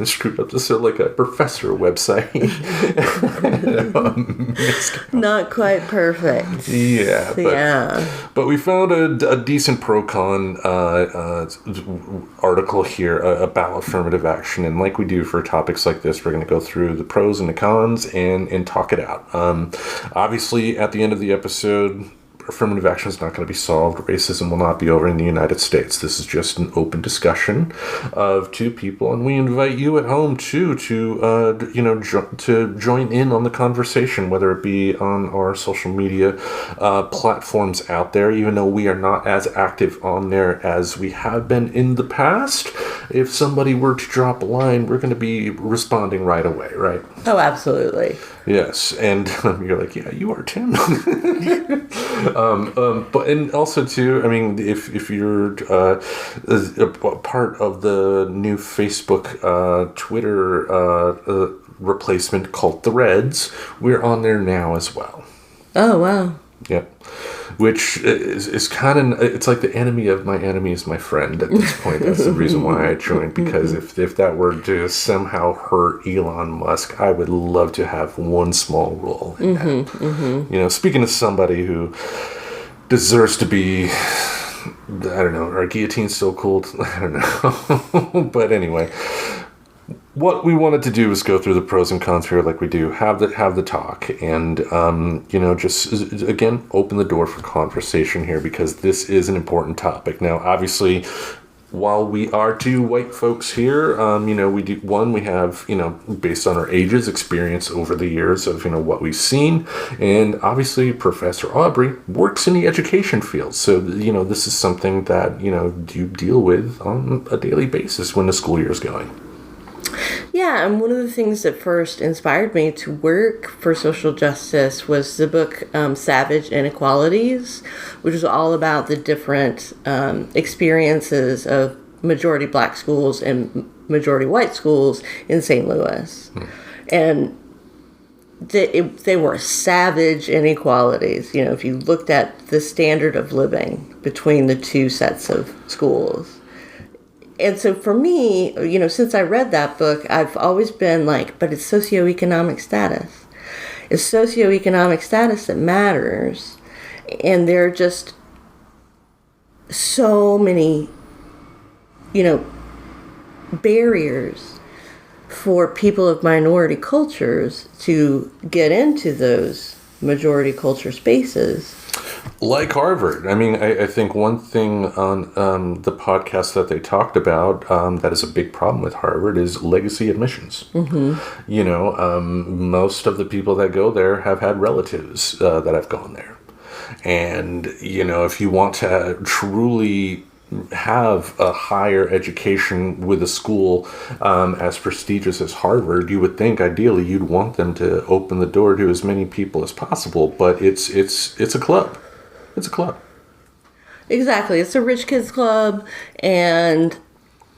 screwed up. This is like a professor website. Not quite perfect. Yeah. But we found a decent pro-con article here about affirmative action. And like we do for topics like this, we're going to go through the pros and the cons and talk it out. Obviously, at the end of the episode, affirmative action is not going to be solved. Racism will not be over in the United States. This is just an open discussion of 2 people, and we invite you at home too to join in on the conversation, whether it be on our social media platforms out there. Even though we are not as active on there as we have been in the past, if somebody were to drop a line, we're going to be responding right away, right? Oh, absolutely. Yes, and you're like, yeah, you are, Tim. But and also too, I mean, if you're a part of the new Facebook, Twitter replacement called Threads, we're on there now as well. Oh wow! Yep. Which is kind of, it's like the enemy of my enemy is my friend at this point. That's the reason why I joined, because if that were to somehow hurt Elon Musk, I would love to have one small role in that. You know, speaking of somebody who deserves to be, I don't know, are guillotines still cool? I don't know. But anyway, what we wanted to do is go through the pros and cons here, like we do, have the talk, and you know, just again open the door for conversation here, because this is an important topic. Now, obviously, while we are two white folks here, you know, we have, you know, based on our ages, experience over the years of, you know, what we've seen, and obviously Professor Aubrey works in the education field, so you know, this is something that, you know, you deal with on a daily basis when the school year is going. Yeah, and one of the things that first inspired me to work for social justice was the book Savage Inequalities, which is all about the different experiences of majority black schools and majority white schools in St. Louis. And they were savage inequalities. You know, if you looked at the standard of living between the two sets of schools. And so for me, you know, since I read that book, I've always been like, but it's socioeconomic status. It's socioeconomic status that matters. And there are just so many, you know, barriers for people of minority cultures to get into those majority culture spaces. Like Harvard. I mean, I think one thing on the podcast that they talked about that is a big problem with Harvard is legacy admissions. You know, most of the people that go there have had relatives that have gone there. And, you know, if you want to truly have a higher education with a school as prestigious as Harvard, you would think ideally you'd want them to open the door to as many people as possible. But it's a club. It's a club. Exactly. It's a rich kids club, and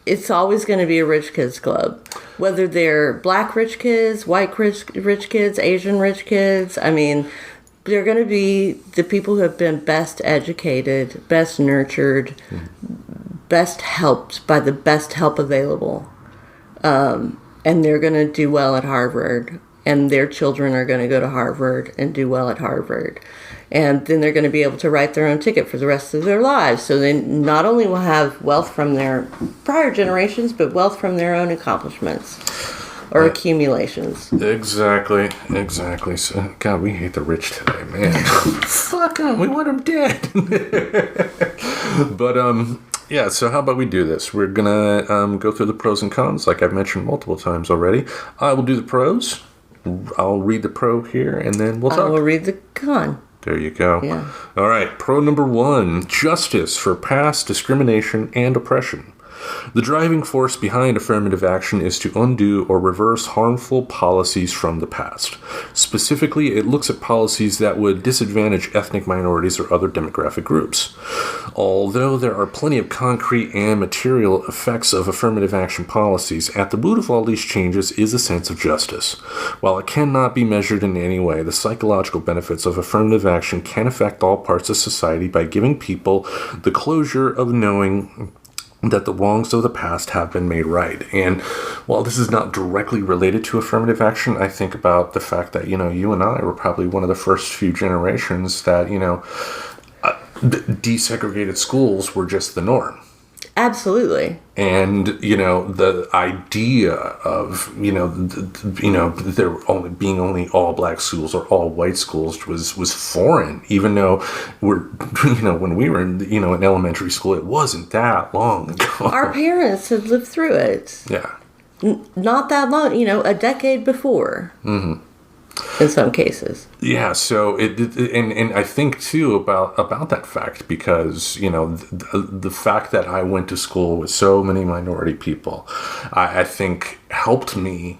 it's always going to be a rich kids club. Whether they're black rich kids, white rich kids, Asian rich kids. I mean, they're going to be the people who have been best educated, best nurtured, best helped by the best help available. And they're going to do well at Harvard. And their children are going to go to Harvard and do well at Harvard. And then they're going to be able to write their own ticket for the rest of their lives. So they not only will have wealth from their prior generations, but wealth from their own accomplishments or accumulations. Exactly. So, God, we hate the rich today, man. Fuck them. We want them dead. But, yeah, so how about we do this? We're going to go through the pros and cons, like I've mentioned multiple times already. I will do the pros. I'll read the pro here, and then we'll talk. I will read the con. There you go. Yeah. All right. Pro number 1, justice for past discrimination and oppression. The driving force behind affirmative action is to undo or reverse harmful policies from the past. Specifically, it looks at policies that would disadvantage ethnic minorities or other demographic groups. Although there are plenty of concrete and material effects of affirmative action policies, at the root of all these changes is a sense of justice. While it cannot be measured in any way, the psychological benefits of affirmative action can affect all parts of society by giving people the closure of knowing that the wrongs of the past have been made right. And while this is not directly related to affirmative action, I think about the fact that, you know, you and I were probably one of the first few generations that, you know, desegregated schools were just the norm. Absolutely. And, you know, the idea of, there only all black schools or all white schools was foreign, even though when we were in, in elementary school, it wasn't that long ago. Our parents had lived through it. Yeah. Not that long, a decade before. Mm-hmm. In some cases. Yeah, so and I think too about that fact because the fact that I went to school with so many minority people, I think helped me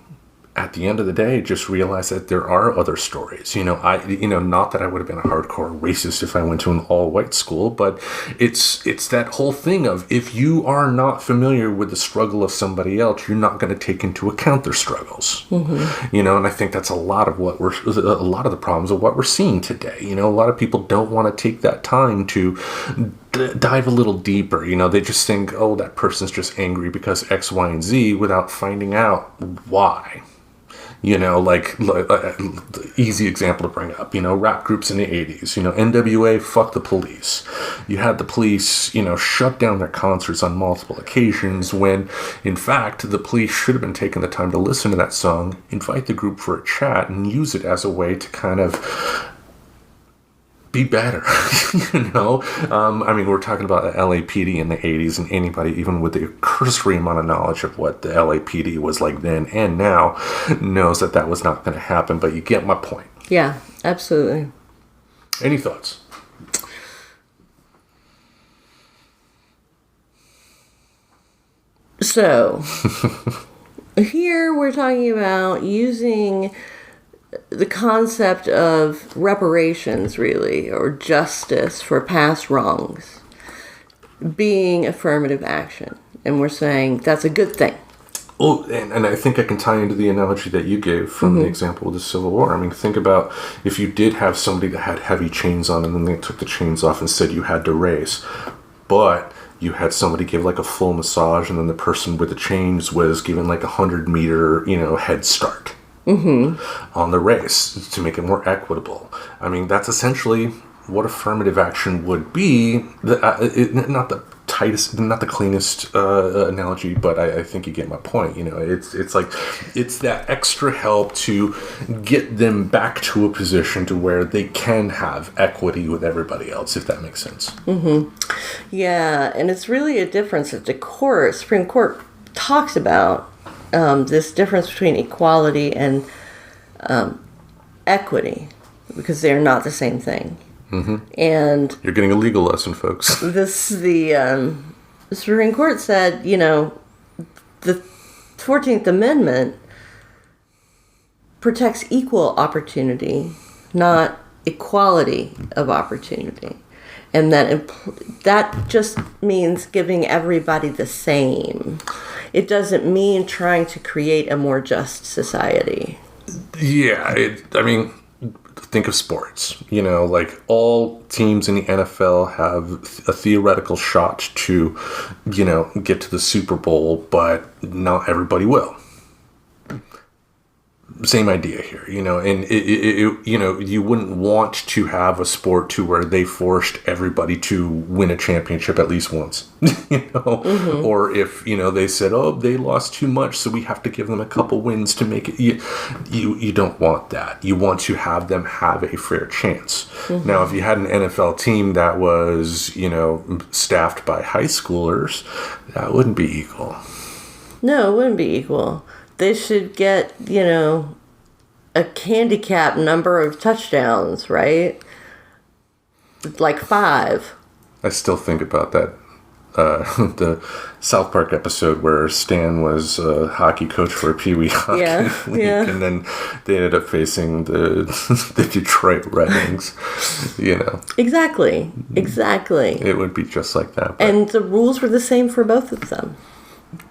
at the end of the day, just realize that there are other stories. Not that I would have been a hardcore racist if I went to an all-white school, but it's that whole thing of, if you are not familiar with the struggle of somebody else, you're not going to take into account their struggles. And I think that's a lot of the problems of what we're seeing today. A lot of people don't want to take that time to dive a little deeper. They just think, oh, that person's just angry because X, Y, and Z, without finding out why. The easy example to bring up, rap groups in the 80s, NWA, fuck the police. You had the police, shut down their concerts on multiple occasions when, in fact, the police should have been taking the time to listen to that song, invite the group for a chat, and use it as a way to kind of be better. We're talking about the LAPD in the 80s, and anybody, even with the cursory amount of knowledge of what the LAPD was like then and now, knows that was not going to happen, but you get my point. Yeah, absolutely. Any thoughts? So, here we're talking about using the concept of reparations, really, or justice for past wrongs, being affirmative action. And we're saying that's a good thing. Oh, and I think I can tie into the analogy that you gave from the example of the Civil War. Think about if you did have somebody that had heavy chains on and then they took the chains off and said you had to race, but you had somebody give like a full massage and then the person with the chains was given like 100-meter, head start. On the race to make it more equitable. That's essentially what affirmative action would be. Not the cleanest analogy, but I think you get my point. It's that extra help to get them back to a position to where they can have equity with everybody else, if that makes sense. Yeah, and it's really a difference that the Supreme Court talks about. This difference between equality and equity, because they're not the same thing. And you're getting a legal lesson, folks. The Supreme Court said, the 14th Amendment protects equal opportunity, not equality of opportunity. And that just means giving everybody the same. It doesn't mean trying to create a more just society. Yeah, think of sports. All teams in the NFL have a theoretical shot to, get to the Super Bowl, but not everybody will. Same idea here, and you wouldn't want to have a sport to where they forced everybody to win a championship at least once, or if, they said, oh, they lost too much, so we have to give them a couple wins to make it. You don't want that. You want to have them have a fair chance. Now, if you had an NFL team that was, staffed by high schoolers, that wouldn't be equal. No, it wouldn't be equal. They should get, a handicap number of touchdowns, right? Like 5. I still think about that. The South Park episode where Stan was a hockey coach for a Pee Wee hockey league, and then they ended up facing the Detroit Red Wings. Exactly. It would be just like that. And the rules were the same for both of them.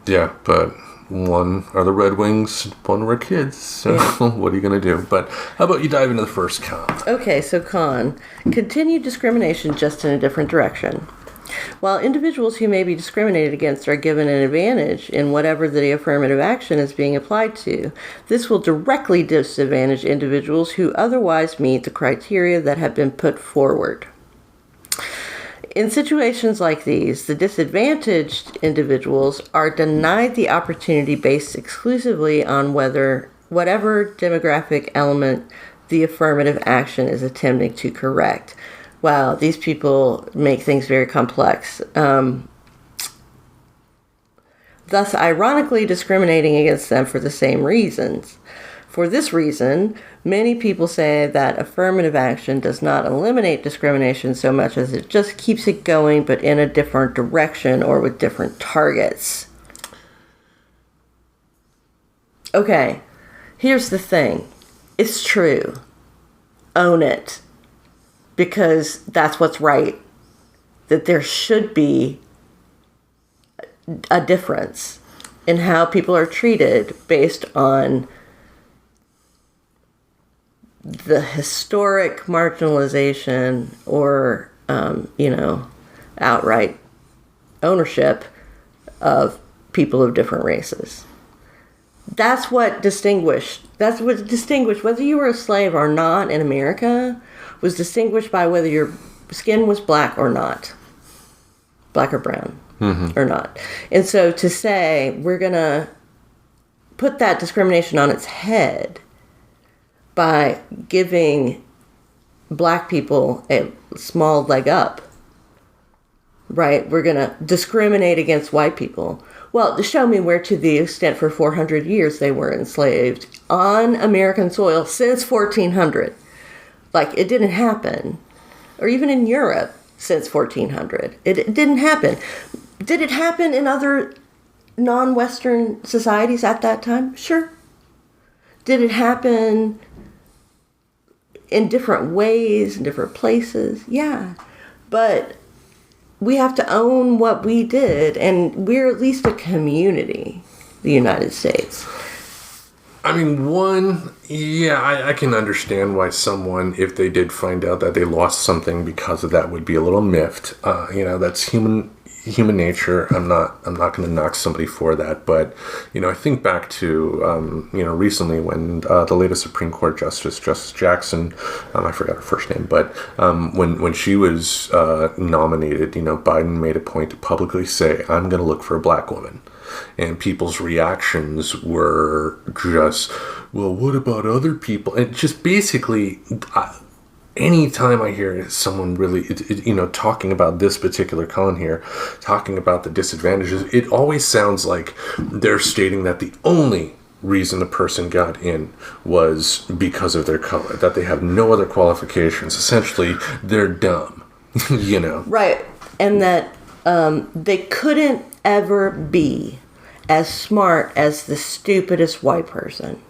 Yeah, but one are the Red Wings, one were kids. So what are you going to do? But how about you dive into the first con? Okay, so con. Continued discrimination, just in a different direction. While individuals who may be discriminated against are given an advantage in whatever the affirmative action is being applied to, this will directly disadvantage individuals who otherwise meet the criteria that have been put forward. In situations like these, the disadvantaged individuals are denied the opportunity based exclusively on whatever demographic element the affirmative action is attempting to correct. Wow, these people make things very complex. Thus, ironically discriminating against them for the same reasons. For this reason, many people say that affirmative action does not eliminate discrimination so much as it just keeps it going, but in a different direction or with different targets. Okay, Here's the thing. It's true. Own it. Because that's what's right. That there should be a difference in how people are treated based on the historic marginalization or, outright ownership of people of different races. That's what distinguished whether you were a slave or not in America was distinguished by whether your skin was black or not. Black or brown or not. And so to say we're going to put that discrimination on its head by giving black people a small leg up, right? We're going to discriminate against white people. Well, show me where to the extent for 400 years they were enslaved on American soil since 1400. Like, it didn't happen. Or even in Europe since 1400. It didn't happen. Did it happen in other non-Western societies at that time? Sure. Did it happen in different ways, in different places? Yeah. But we have to own what we did, and we're at least a community, the United States. I mean, I can understand why someone, if they did find out that they lost something because of that, would be a little miffed. That's human nature. I'm not going to knock somebody for that. But, I think back to, recently when the latest Supreme Court Justice Jackson, I forgot her first name, but when she was nominated, Biden made a point to publicly say, I'm going to look for a black woman. And people's reactions were just, well, what about other people? And just basically, anytime I hear someone really, talking about this particular con here, talking about the disadvantages, it always sounds like they're stating that the only reason a person got in was because of their color, that they have no other qualifications. Essentially, they're dumb, Right. And that they couldn't ever be as smart as the stupidest white person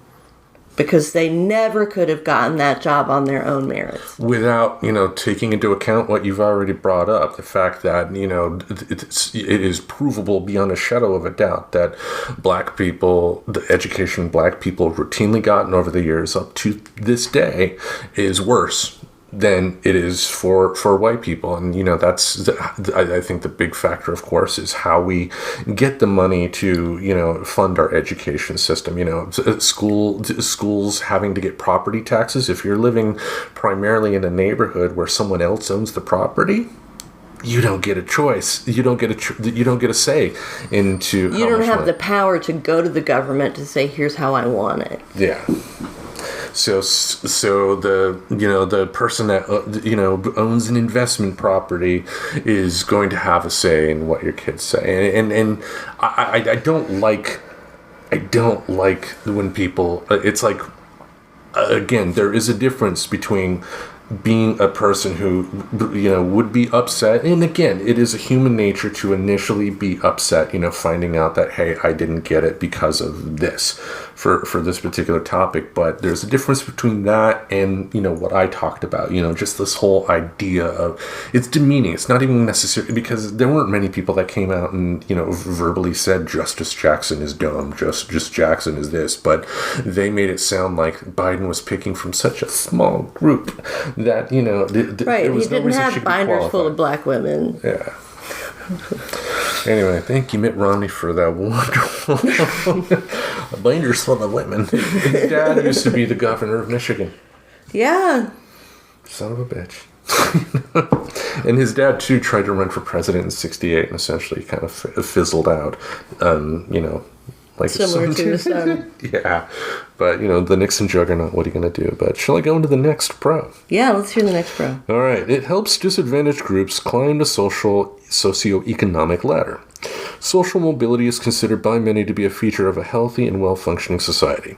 because they never could have gotten that job on their own merits. Without, taking into account what you've already brought up, the fact that, it is provable beyond a shadow of a doubt that black people, the education black people routinely gotten over the years up to this day is worse than it is for white people. And, that's, I think the big factor, of course, is how we get the money to, fund our education system. Schools having to get property taxes. If you're living primarily in a neighborhood where someone else owns the property, you don't get a choice. You don't get a say into. You don't have the power to go to the government to say, here's how I want it. Yeah. So the person that owns an investment property is going to have a say in what your kids say, and I don't like when people. It's like, again, there is a difference between being a person who would be upset, and again, it is a human nature to initially be upset, finding out that, hey, I didn't get it because of this for this particular topic. But there's a difference between that and what I talked about, just this whole idea of, it's demeaning. It's not even necessary, because there weren't many people that came out and verbally said Justice Jackson is dumb, Justice Jackson is this, but they made it sound like Biden was picking from such a small group that right. There was he didn't have binders full of black women. Yeah. Anyway, thank you, Mitt Romney, for that wonderful binders full of women. His dad used to be the governor of Michigan. Yeah. Son of a bitch. And his dad too tried to run for president in '68 and essentially kind of fizzled out. Like similar to his son. Yeah, but the Nixon juggernaut, what are you going to do? But shall I go into the next pro? Yeah, let's hear the next pro. All right. It helps disadvantaged groups climb the socioeconomic ladder. Social mobility is considered by many to be a feature of a healthy and well-functioning society.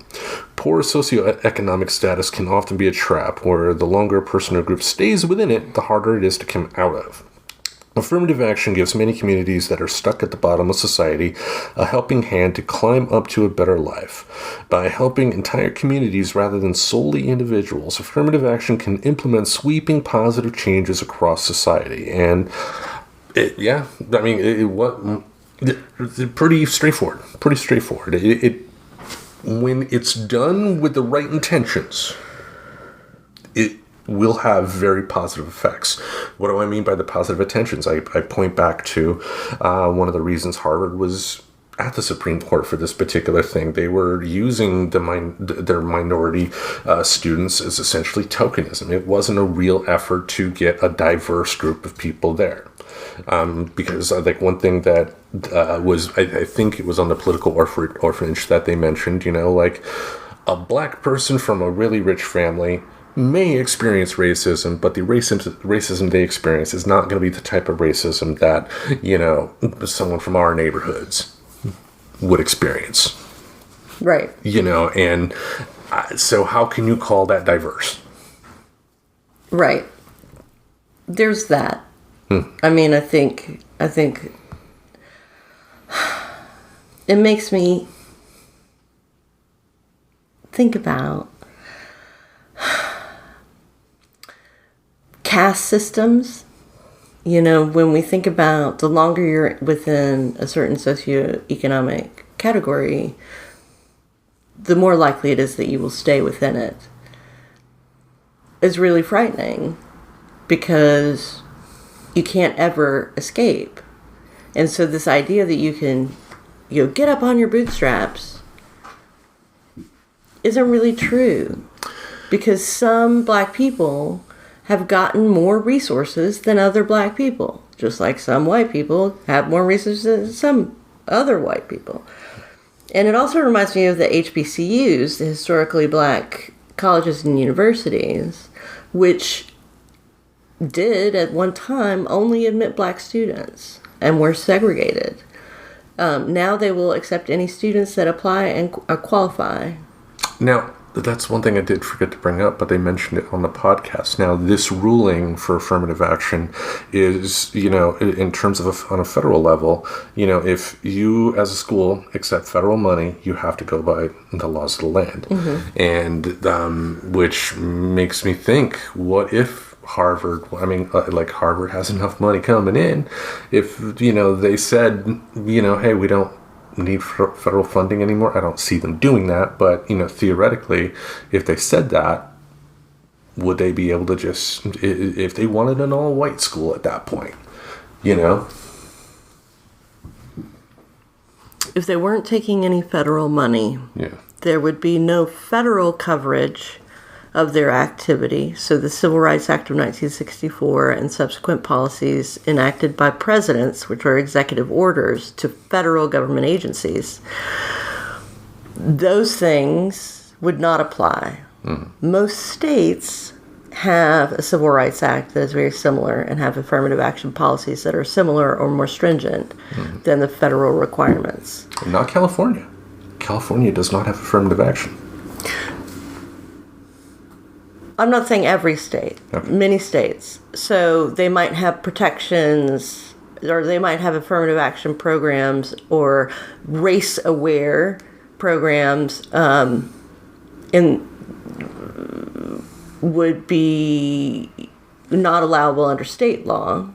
Poor socioeconomic status can often be a trap, where the longer a person or group stays within it, the harder it is to come out of. Affirmative action gives many communities that are stuck at the bottom of society a helping hand to climb up to a better life. By helping entire communities rather than solely individuals, affirmative action can implement sweeping positive changes across society. And pretty straightforward. Pretty straightforward. When it's done with the right intentions, it will have very positive effects. What do I mean by the positive intentions? I point back to one of the reasons Harvard was at the Supreme Court for this particular thing. They were using their minority students as essentially tokenism. It wasn't a real effort to get a diverse group of people there. Because I think one thing that I think it was on the political orphanage that they mentioned, like a black person from a really rich family may experience racism, but the racism they experience is not going to be the type of racism that, someone from our neighborhoods would experience. Right. And so how can you call that diverse? Right. There's that. I mean, I think it makes me think about caste systems. When we think about the longer you're within a certain socioeconomic category, the more likely it is that you will stay within it. It's really frightening because you can't ever escape. And so this idea that you can get up on your bootstraps isn't really true, because some black people have gotten more resources than other black people, just like some white people have more resources than some other white people. And it also reminds me of the HBCUs, the historically black colleges and universities, which did at one time only admit black students and were segregated. Now they will accept any students that apply and qualify. Now, that's one thing I did forget to bring up, but they mentioned it on the podcast. Now, this ruling for affirmative action is, in terms of on a federal level, if you as a school accept federal money, you have to go by the laws of the land. Mm-hmm. And which makes me think, what if Harvard, Harvard has enough money coming in, if, they said, hey, we don't need federal funding anymore. I don't see them doing that, but theoretically, if they said that, would they be able to just, if they wanted an all-white school at that point, if they weren't taking any federal money, there would be no federal coverage of their activity. So the Civil Rights Act of 1964 and subsequent policies enacted by presidents, which are executive orders to federal government agencies, those things would not apply. Most states have a Civil Rights Act that is very similar and have affirmative action policies that are similar or more stringent than the federal requirements. Not California. California does not have affirmative action. I'm not saying every state, okay. Many states. So they might have protections, or they might have affirmative action programs or race-aware programs, and would be not allowable under state law.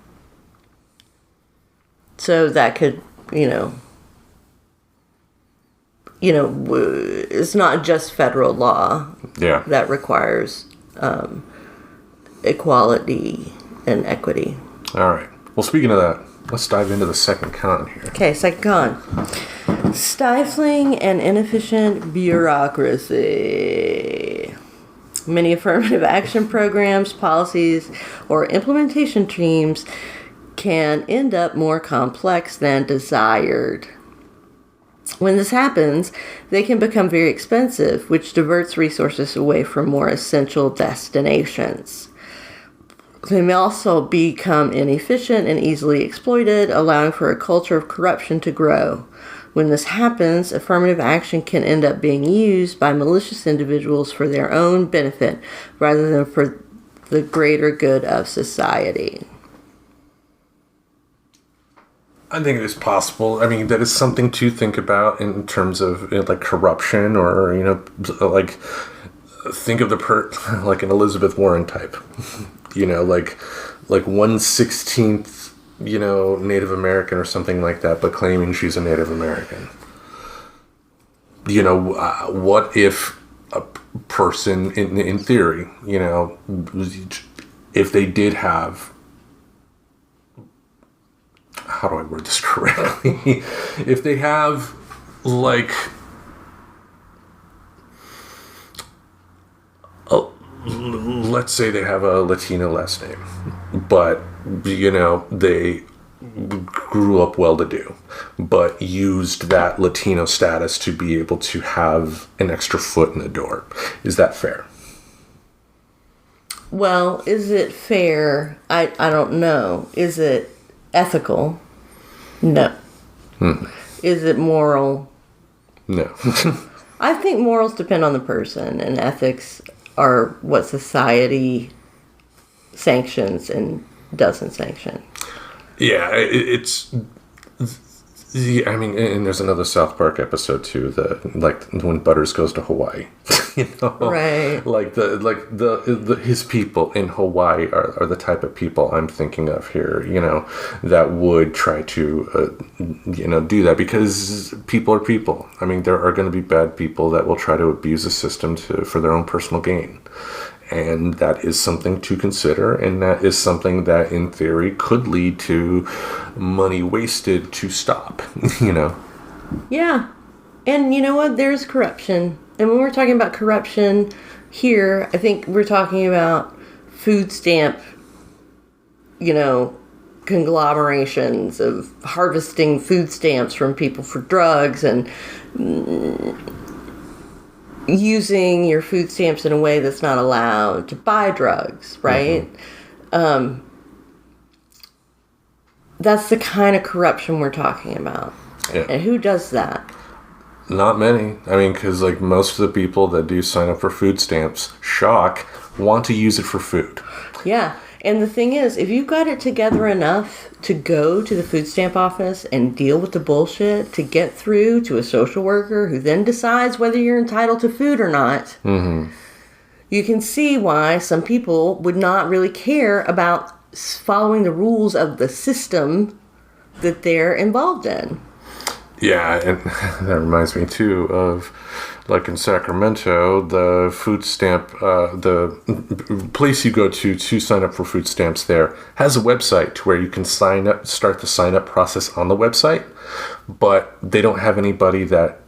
So that could, it's not just federal law that requires equality and equity. All right. Well, speaking of that, let's dive into the second con here. Okay, second con. Stifling and inefficient bureaucracy. Many affirmative action programs, policies, or implementation teams can end up more complex than desired. When this happens, they can become very expensive, which diverts resources away from more essential destinations. They may also become inefficient and easily exploited, allowing for a culture of corruption to grow. When this happens, affirmative action can end up being used by malicious individuals for their own benefit rather than for the greater good of society. I think it is possible. I mean, that is something to think about in terms of like corruption, or like think of like an Elizabeth Warren type, like 1/16, Native American or something like that, but claiming she's a Native American. What if a person, in theory, if they did have, how do I word this correctly? If they have, like, let's say they have a Latino last name, but, they grew up well-to-do, but used that Latino status to be able to have an extra foot in the door. Is that fair? Well, is it fair? I don't know. Is it ethical? No. Is it moral? No. I think morals depend on the person, and ethics are what society sanctions and doesn't sanction. Yeah, it's. I mean, and there's another South Park episode too. Like when Butters goes to Hawaii, Right? Like his people in Hawaii are the type of people I'm thinking of here. That would try to, do that, because people are people. I mean, there are going to be bad people that will try to abuse the system for their own personal gain. And that is something to consider, and that is something that, in theory, could lead to money wasted to stop, Yeah. And you know what? There's corruption. And when we're talking about corruption here, I think we're talking about food stamp, conglomerations of harvesting food stamps from people for drugs and using your food stamps in a way that's not allowed to buy drugs, right? That's the kind of corruption we're talking about. Yeah. And who does that? Not many. I mean, because like most of the people that do sign up for food stamps, want to use it for food. Yeah. And the thing is, if you've got it together enough to go to the food stamp office and deal with the bullshit to get through to a social worker who then decides whether you're entitled to food or not, you can see why some people would not really care about following the rules of the system that they're involved in. Yeah, and that reminds me too of, like in Sacramento, the food stamp, the place you go to sign up for food stamps there has a website to where you can start the sign up process on the website, but they don't have anybody that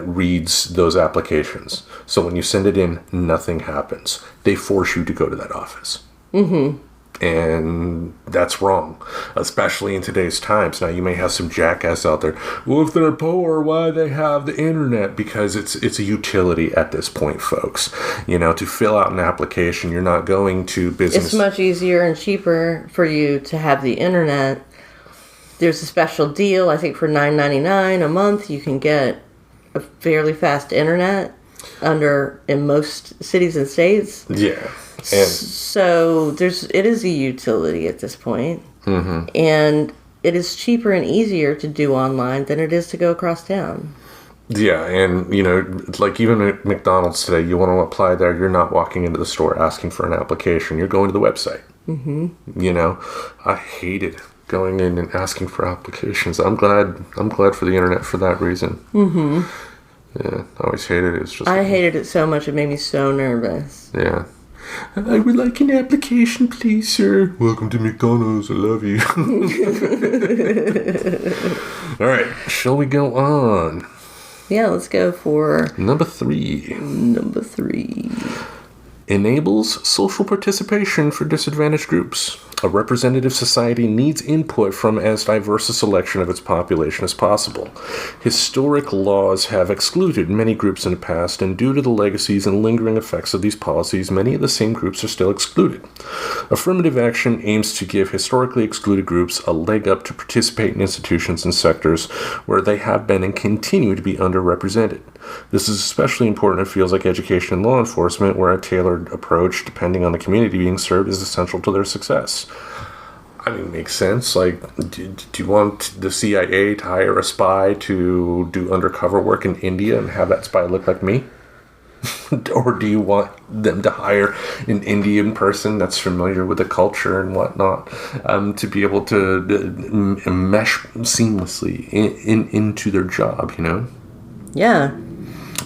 reads those applications. So when you send it in, nothing happens. They force you to go to that office. And that's wrong, especially in today's times. Now, you may have some jackass out there. Well, if they're poor, why they have the internet? Because it's a utility at this point, folks. To fill out an application, you're not going to business. It's much easier and cheaper for you to have the internet. There's a special deal. I think for $9.99 a month, you can get a fairly fast internet in most cities and states. Yeah. So it is a utility at this point. And it is cheaper and easier to do online than it is to go across town. Yeah, and like even at McDonald's today, you want to apply there, you're not walking into the store asking for an application. You're going to the website. I hated going in and asking for applications. I'm glad for the internet for that reason. Yeah, I always hated it. I hated it so much, it made me so nervous. Yeah. I would like an application, please, sir. Welcome to McDonald's. I love you. All right. Shall we go on? Yeah, let's go for Number 3. Enables social participation for disadvantaged groups. A representative society needs input from as diverse a selection of its population as possible. Historic laws have excluded many groups in the past, and due to the legacies and lingering effects of these policies, many of the same groups are still excluded. Affirmative action aims to give historically excluded groups a leg up to participate in institutions and sectors where they have been and continue to be underrepresented. This is especially important in fields like education and law enforcement, where a tailored approach, depending on the community being served, is essential to their success. I mean, it makes sense. Like, do you want the CIA to hire a spy to do undercover work in India and have that spy look like me? Or do you want them to hire an Indian person that's familiar with the culture and whatnot, to be able to mesh seamlessly into their job, you know? Yeah.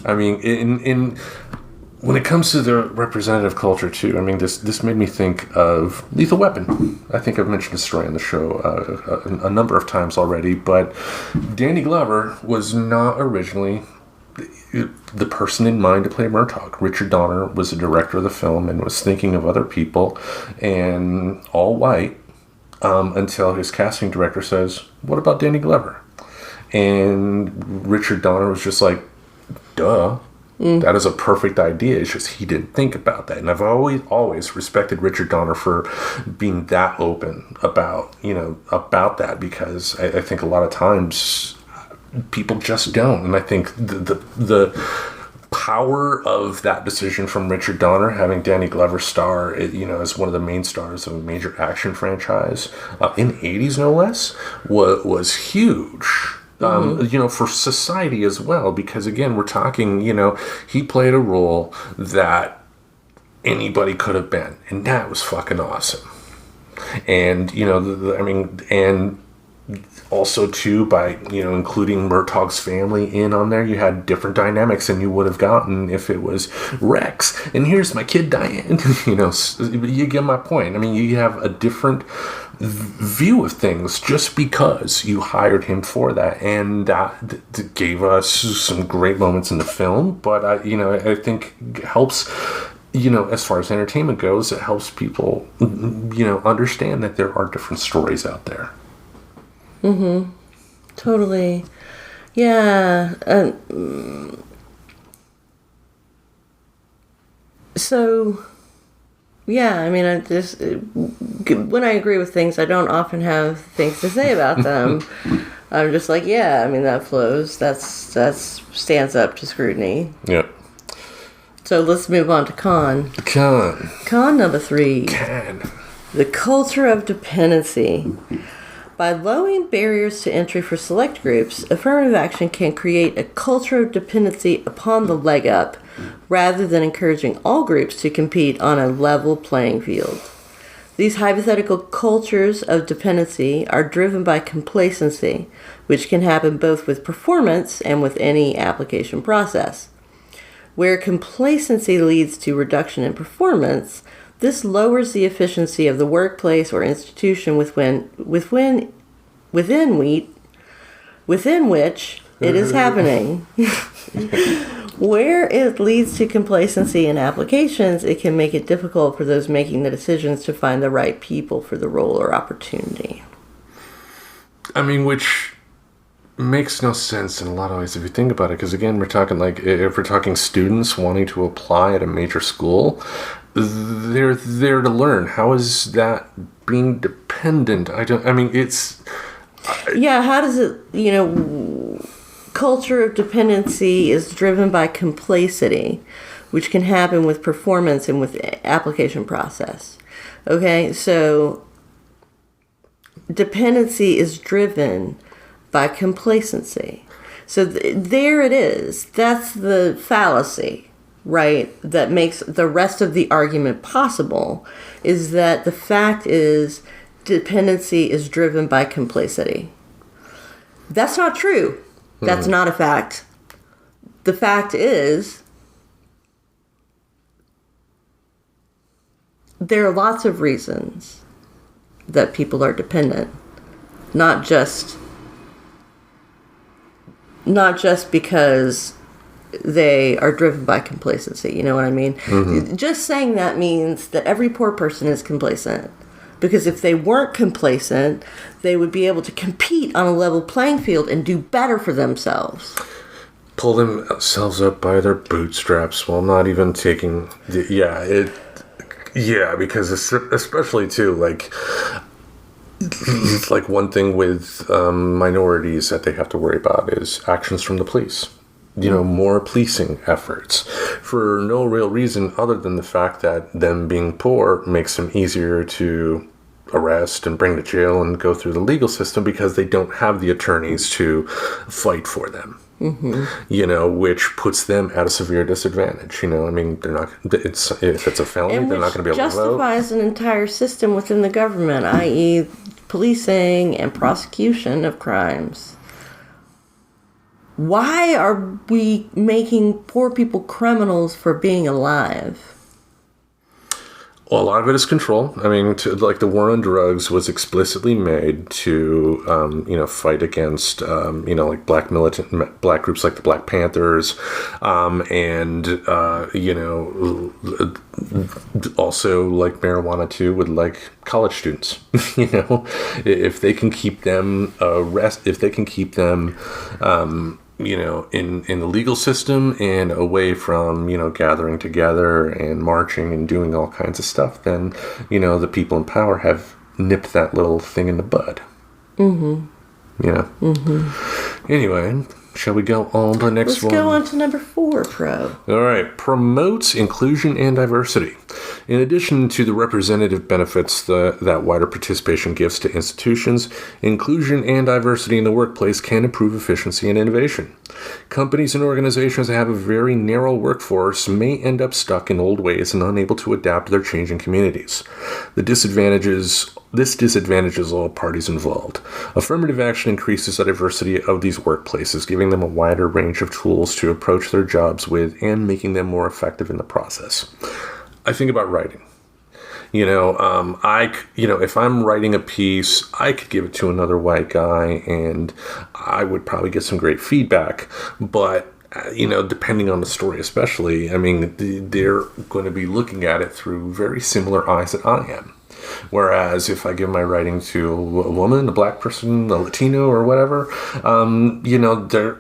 I mean, in when it comes to the representative culture too, I mean, this made me think of Lethal Weapon. I think I've mentioned this story on the show a number of times already, but Danny Glover was not originally the person in mind to play Murtaugh. Richard Donner was the director of the film and was thinking of other people, and all white, until his casting director says, "What about Danny Glover?" And Richard Donner was just like, "Duh. That is a perfect idea." It's just he didn't think about that. And I've always respected Richard Donner for being that open about that, because I think a lot of times people just don't. And I think the power of that decision from Richard Donner, having Danny Glover star, as one of the main stars of a major action franchise in the 80s, no less, was huge. For society as well, because again, we're talking, he played a role that anybody could have been, and that was fucking awesome. And, and also too, by, including Murtaugh's family in on there, you had different dynamics than you would have gotten if it was Rex, and here's my kid Diane. You get my point. I mean, you have a different view of things just because you hired him for that, and that gave us some great moments in the film. But I think it helps, as far as entertainment goes, it helps people understand that there are different stories out there. Totally. Yeah. So yeah, I mean, when I agree with things, I don't often have things to say about them. I'm just like, yeah, I mean, that flows. That stands up to scrutiny. Yep. So let's move on to con. Con number 3. The culture of dependency. By lowering barriers to entry for select groups, affirmative action can create a culture of dependency upon the leg up, rather than encouraging all groups to compete on a level playing field. These hypothetical cultures of dependency are driven by complacency, which can happen both with performance and with any application process. Where complacency leads to reduction in performance, this lowers the efficiency of the workplace or institution within which it is happening. Where it leads to complacency in applications, it can make it difficult for those making the decisions to find the right people for the role or opportunity. I mean, which makes no sense in a lot of ways if you think about it, because again, we're talking if we're talking students wanting to apply at a major school, they're there to learn. How is that being dependent? How does it, culture of dependency is driven by complacency, which can happen with performance and with application process. Okay, so dependency is driven by complacency. So there it is. That's the fallacy, right? That makes the rest of the argument possible, is that the fact is dependency is driven by complacency. That's not true. That's not a fact. The fact is, there are lots of reasons that people are dependent. Not just because they are driven by complacency. You know what I mean? Just saying that means that every poor person is complacent. Because if they weren't complacent, they would be able to compete on a level playing field and do better for themselves. Pull themselves up by their bootstraps while not even taking because especially too, it's like one thing with minorities that they have to worry about is actions from the police. More policing efforts for no real reason other than the fact that them being poor makes them easier to arrest and bring to jail and go through the legal system because they don't have the attorneys to fight for them. Which puts them at a severe disadvantage. I mean, they're not. If it's a felony, And they're not going to be able to vote. justifies an entire system within the government, i.e., policing and prosecution of crimes. Why are we making poor people criminals for being alive? Well, a lot of it is control. I mean, the war on drugs was explicitly made to, fight against, black groups like the Black Panthers, also like marijuana too, with like college students. If they can keep them in the legal system and away from, gathering together and marching and doing all kinds of stuff, then, the people in power have nipped that little thing in the bud. Anyway, shall we go on to the next one? Let's go on to number 4, Pro. All right. Promotes inclusion and diversity. In addition to the representative benefits that wider participation gives to institutions, inclusion and diversity in the workplace can improve efficiency and innovation. Companies and organizations that have a very narrow workforce may end up stuck in old ways and unable to adapt to their changing communities. This disadvantages all parties involved. Affirmative action increases the diversity of these workplaces, giving them a wider range of tools to approach their jobs with and making them more effective in the process. I think about writing. If I'm writing a piece, I could give it to another white guy and I would probably get some great feedback. But, depending on the story especially, I mean, they're going to be looking at it through very similar eyes that I am. Whereas if I give my writing to a woman, a black person, a Latino, or whatever, again, they're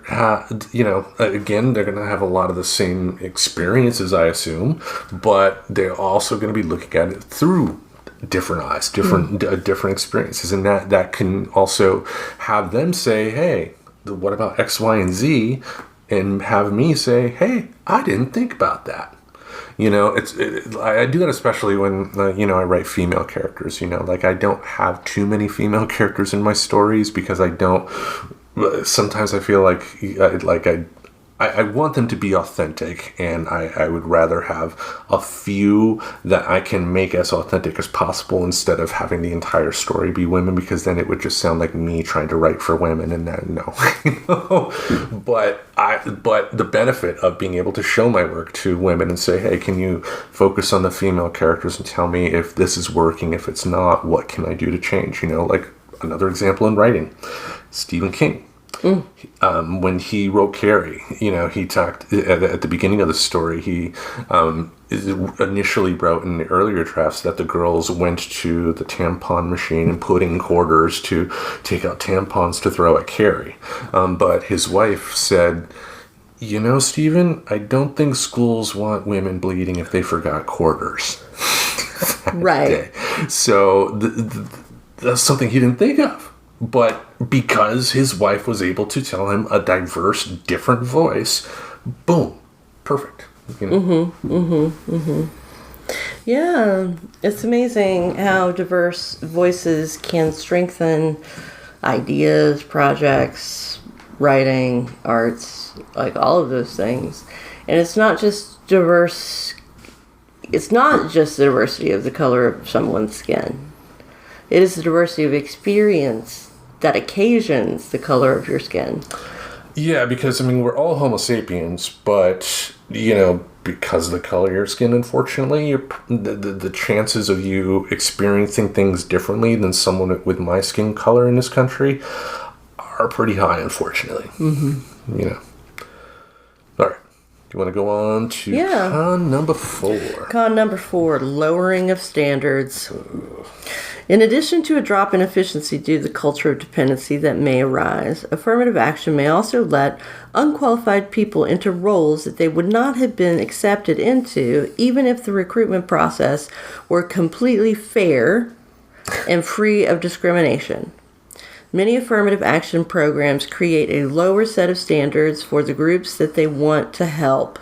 going to have a lot of the same experiences, I assume, but they're also going to be looking at it through different eyes, different experiences, and that can also have them say, "Hey, what about X, Y, and Z?" and have me say, "Hey, I didn't think about that." I do that especially when, I write female characters, I don't have too many female characters in my stories because sometimes I feel I want them to be authentic, and I would rather have a few that I can make as authentic as possible instead of having the entire story be women, because then it would just sound like me trying to write for women, and then no. But the benefit of being able to show my work to women and say, hey, can you focus on the female characters and tell me if this is working? If it's not, what can I do to change? Like another example in writing, Stephen King. When he wrote Carrie, he talked at the beginning of the story. He initially wrote in the earlier drafts that the girls went to the tampon machine and put in quarters to take out tampons to throw at Carrie. But his wife said, Stephen, I don't think schools want women bleeding if they forgot quarters. Right. So that's something he didn't think of. But because his wife was able to tell him a diverse, different voice, boom, perfect. Yeah, it's amazing how diverse voices can strengthen ideas, projects, writing, arts, like all of those things. And it's not just diverse. It's not just the diversity of the color of someone's skin. It is the diversity of experience that occasions the color of your skin. Yeah, because, we're all Homo sapiens, but, because of the color of your skin, unfortunately, the chances of you experiencing things differently than someone with my skin color in this country are pretty high, unfortunately. All right. Do you want to go on to con number 4? Con number 4, lowering of standards. In addition to a drop in efficiency due to the culture of dependency that may arise, affirmative action may also let unqualified people into roles that they would not have been accepted into even if the recruitment process were completely fair and free of discrimination. Many affirmative action programs create a lower set of standards for the groups that they want to help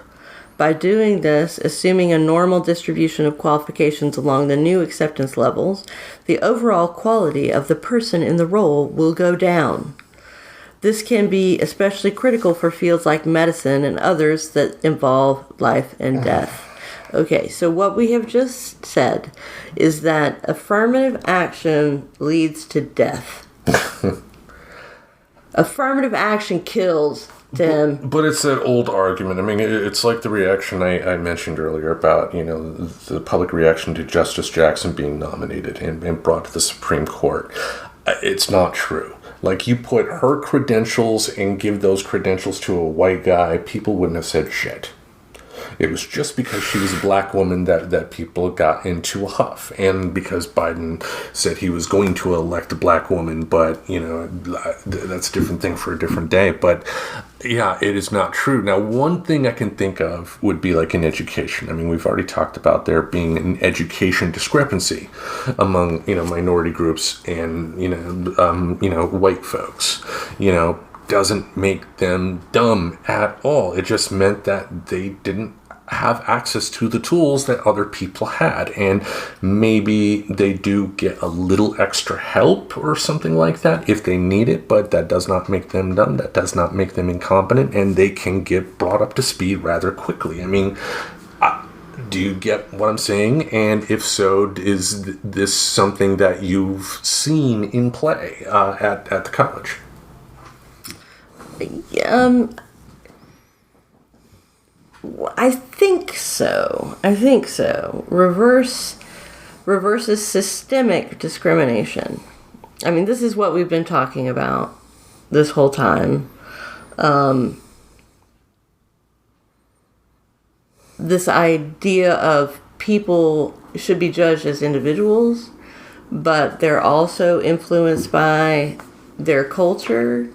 By doing this, assuming a normal distribution of qualifications along the new acceptance levels, the overall quality of the person in the role will go down. This can be especially critical for fields like medicine and others that involve life and death. Okay, so what we have just said is that affirmative action leads to death. Affirmative action kills, Tim. But it's that old argument. I mean, it's like the reaction I mentioned earlier about, the public reaction to Justice Jackson being nominated and brought to the Supreme Court. It's not true. Like, you put her credentials and give those credentials to a white guy, people wouldn't have said shit. It was just because she was a black woman that people got into a huff. And because Biden said he was going to elect a black woman, but, that's a different thing for a different day. But, yeah, it is not true. Now, one thing I can think of would be like in education. I mean, we've already talked about there being an education discrepancy among, minority groups and, white folks, doesn't make them dumb at all. It just meant that they didn't have access to the tools that other people had, and maybe they do get a little extra help or something like that if they need it, but that does not make them dumb. That does not make them incompetent, and they can get brought up to speed rather quickly. I mean, do you get what I'm saying? And if so, is this something that you've seen in play at the college? I think so. Reverses systemic discrimination. I mean, this is what we've been talking about this whole time. This idea of people should be judged as individuals, but they're also influenced by their culture.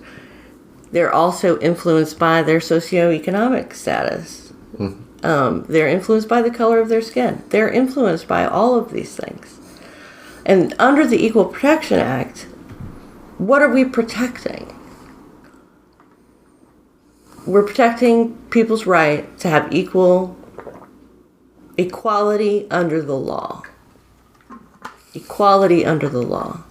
They're also influenced by their socioeconomic status. They're influenced by the color of their skin. They're influenced by all of these things. And under the Equal Protection Act, what are we protecting? We're protecting people's right to have equality under the law. Equality under the law.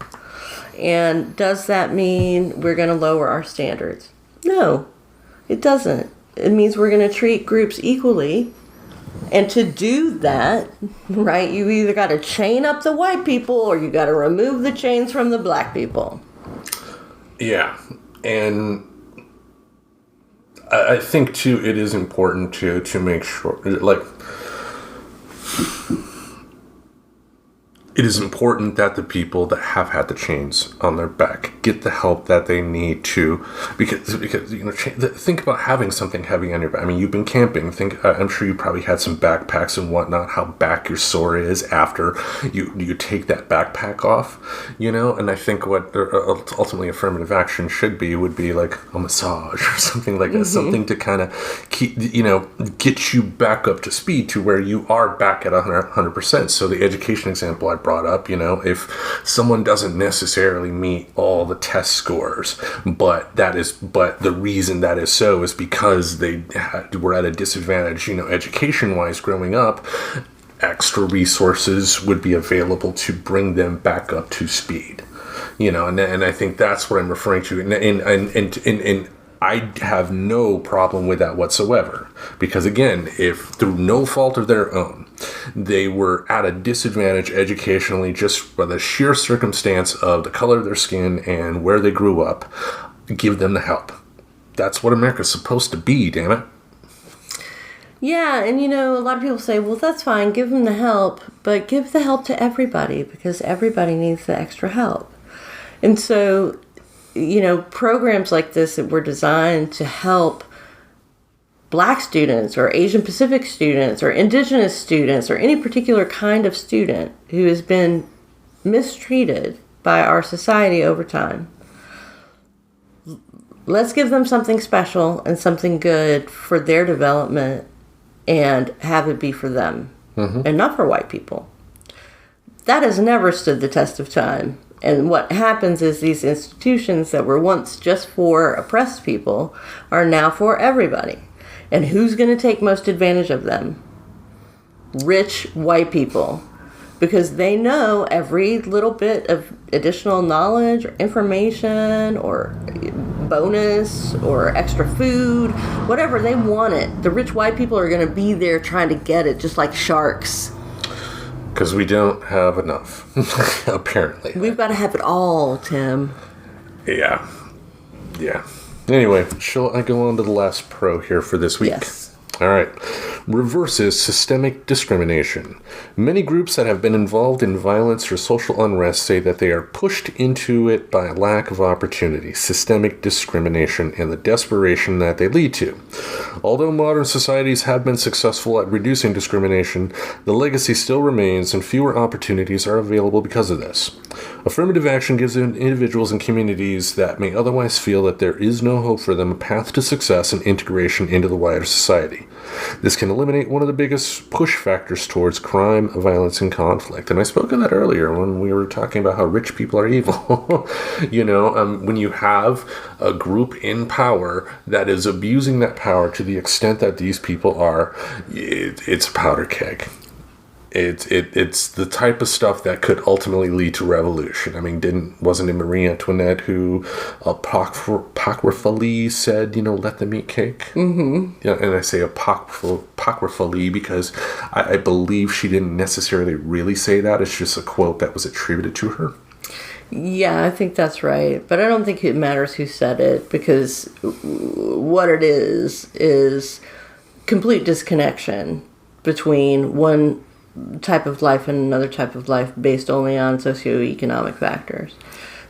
And does that mean we're going to lower our standards? No, it doesn't. It means we're going to treat groups equally. And to do that, right, you either got to chain up the white people or you got to remove the chains from the black people. Yeah. And I think, too, it is important to make sure, it is important that the people that have had the chains on their back get the help that they need to, because think about having something heavy on your back. I mean, you've been camping. I'm sure you probably had some backpacks and whatnot. How back your sore is after you take that backpack off, And I think what ultimately affirmative action would be like a massage or something like that, mm-hmm. Something to kind of keep get you back up to speed to where you are back at 100%. So the education example I brought up, if someone doesn't necessarily meet all the test scores, but the reason that is so is because they were at a disadvantage, education-wise growing up, extra resources would be available to bring them back up to speed, and I think that's what I'm referring to, and I have no problem with that whatsoever, because again, if through no fault of their own, they were at a disadvantage educationally just by the sheer circumstance of the color of their skin and where they grew up, give them the help. That's what America's supposed to be, damn it. Yeah, and a lot of people say, well, that's fine, give them the help, but give the help to everybody because everybody needs the extra help. And so, programs like this that were designed to help Black students or Asian Pacific students or Indigenous students or any particular kind of student who has been mistreated by our society over time. Let's give them something special and something good for their development and have it be for them, mm-hmm. and not for white people. That has never stood the test of time. And what happens is these institutions that were once just for oppressed people are now for everybody. And who's going to take most advantage of them? Rich white people. Because they know every little bit of additional knowledge or information or bonus or extra food, whatever they want it. The rich white people are going to be there trying to get it, just like sharks. Because we don't have enough, apparently. We've got to have it all, Tim. Yeah. Anyway, shall I go on to the last pro here for this week? Yes. All right. Reverses systemic discrimination. Many groups that have been involved in violence or social unrest say that they are pushed into it by a lack of opportunity, systemic discrimination, and the desperation that they lead to. Although modern societies have been successful at reducing discrimination, the legacy still remains and fewer opportunities are available because of this. Affirmative action gives individuals and communities that may otherwise feel that there is no hope for them a path to success and integration into the wider society. This can eliminate one of the biggest push factors towards crime, violence, and conflict. And I spoke of that earlier when we were talking about how rich people are evil. When you have a group in power that is abusing that power to the extent that these people are, it's a powder keg. It's the type of stuff that could ultimately lead to revolution. I mean, wasn't it Marie Antoinette who apocryphally said, let them eat cake? Mm-hmm. Yeah, and I say apocryphally because I believe she didn't necessarily really say that. It's just a quote that was attributed to her. Yeah, I think that's right. But I don't think it matters who said it, because what it is complete disconnection between one type of life and another type of life based only on socioeconomic factors,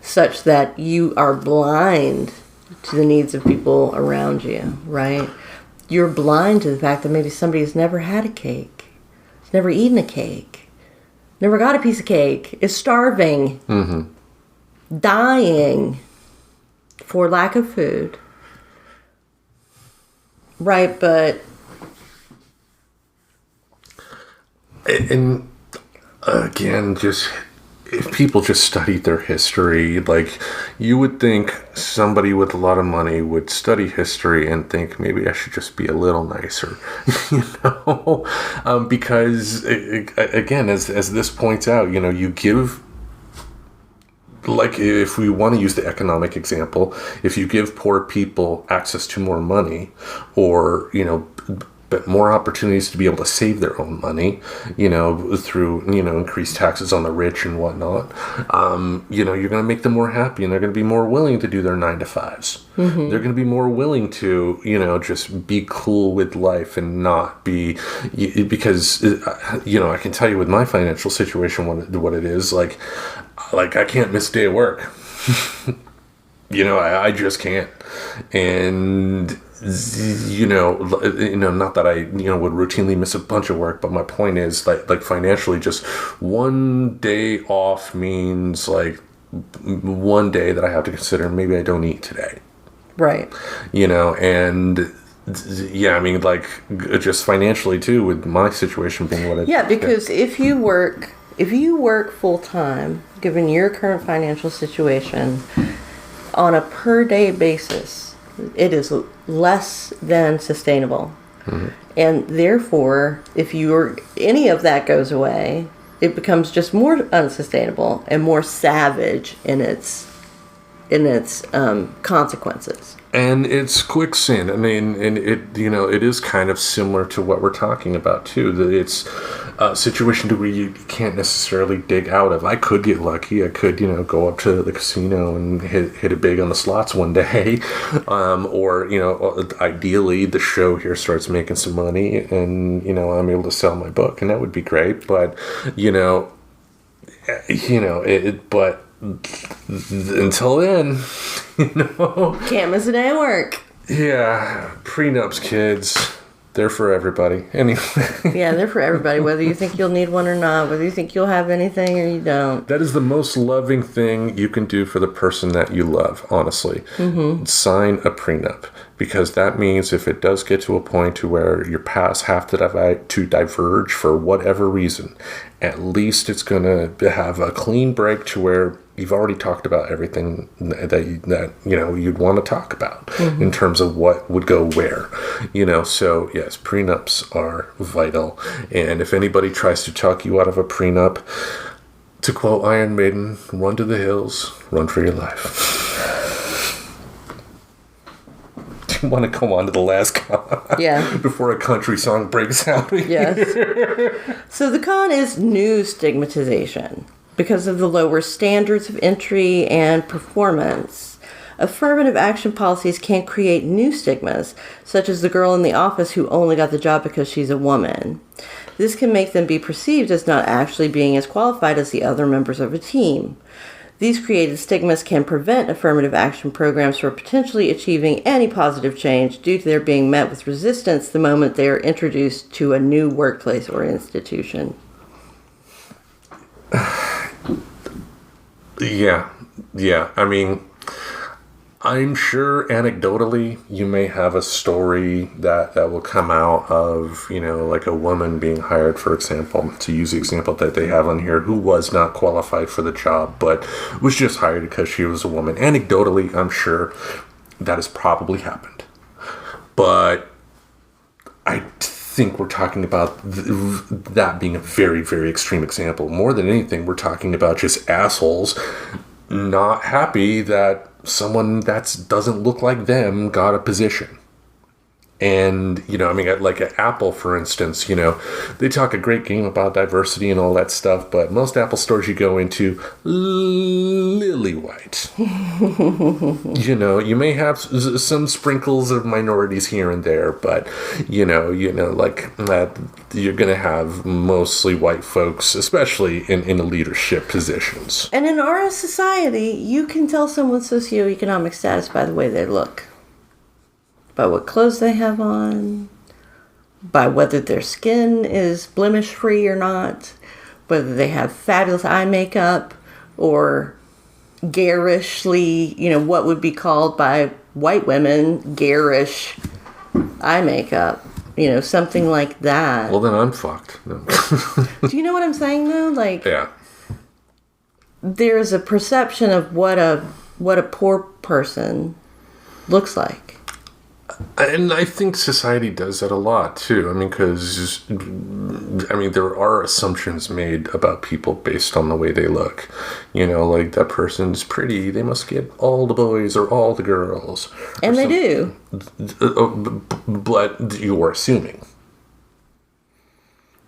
such that you are blind to the needs of people around you, right? You're blind to the fact that maybe somebody has never had a cake, has never eaten a cake, never got a piece of cake, is starving, dying for lack of food, right? But and again, just if people just studied their history, like, you would think somebody with a lot of money would study history and think maybe I should just be a little nicer, because again, as this points out, you give, like, if we want to use the economic example, if you give poor people access to more money, or but more opportunities to be able to save their own money, through, increased taxes on the rich and whatnot, you're going to make them more happy, and they're going to be more willing to do their 9-to-5s. Mm-hmm. They're going to be more willing to, just be cool with life and not be, because, I can tell you with my financial situation what it is, like I can't miss a day of work. I just can't. And not that I would routinely miss a bunch of work, but my point is, like financially, just one day off means like one day that I have to consider maybe I don't eat today, right? And yeah, I mean, like, just financially too, with my situation being what it is. Yeah, because if you work full time, given your current financial situation, on a per day basis, it is less than sustainable. Mm-hmm. And therefore, if any of that goes away, it becomes just more unsustainable and more savage in its consequences. And it's quicksand. I mean, and it is kind of similar to what we're talking about too. That it's a situation where you can't necessarily dig out of. I could get lucky. I could, go up to the casino and hit it big on the slots one day, or ideally the show here starts making some money, and I'm able to sell my book, and that would be great. But but until then, can't miss a day of work. Yeah, prenups, kids. They're for everybody. Anyway. Yeah, they're for everybody, whether you think you'll need one or not, whether you think you'll have anything or you don't. That is the most loving thing you can do for the person that you love, honestly. Mm-hmm. Sign a prenup. Because that means if it does get to a point to where your paths have to diverge for whatever reason, at least it's going to have a clean break to where you've already talked about everything that you'd want to talk about in terms of what would go where. So yes, prenups are vital. And if anybody tries to talk you out of a prenup, to quote Iron Maiden, run to the hills, run for your life. Do you want to come on to the last con? Yeah. Before a country song breaks out? Yes. So the con is new stigmatization. Because of the lower standards of entry and performance, affirmative action policies can create new stigmas, such as the girl in the office who only got the job because she's a woman. This can make them be perceived as not actually being as qualified as the other members of a team. These created stigmas can prevent affirmative action programs from potentially achieving any positive change due to their being met with resistance the moment they are introduced to a new workplace or institution. Yeah. I mean, I'm sure anecdotally you may have a story that will come out of, like a woman being hired, for example, to use the example that they have on here, who was not qualified for the job, but was just hired because she was a woman. Anecdotally, I'm sure that has probably happened. But I think we're talking about that being a very, very extreme example. More than anything, we're talking about just assholes not happy that someone that doesn't look like them got a position. And, like at Apple, for instance, they talk a great game about diversity and all that stuff, but most Apple stores you go into, lily white. You may have some sprinkles of minorities here and there, but, like that, you're going to have mostly white folks, especially in leadership positions. And in our society, you can tell someone's socioeconomic status by the way they look. By what clothes they have on, by whether their skin is blemish-free or not, whether they have fabulous eye makeup or garishly, what would be called by white women, garish eye makeup, something like that. Well, then I'm fucked. No. Do you know what I'm saying, though? Like, yeah. There's a perception of what a poor person looks like. And I think society does that a lot, too. Because, there are assumptions made about people based on the way they look. Like, that person's pretty, they must get all the boys or all the girls. And they do. But you are assuming.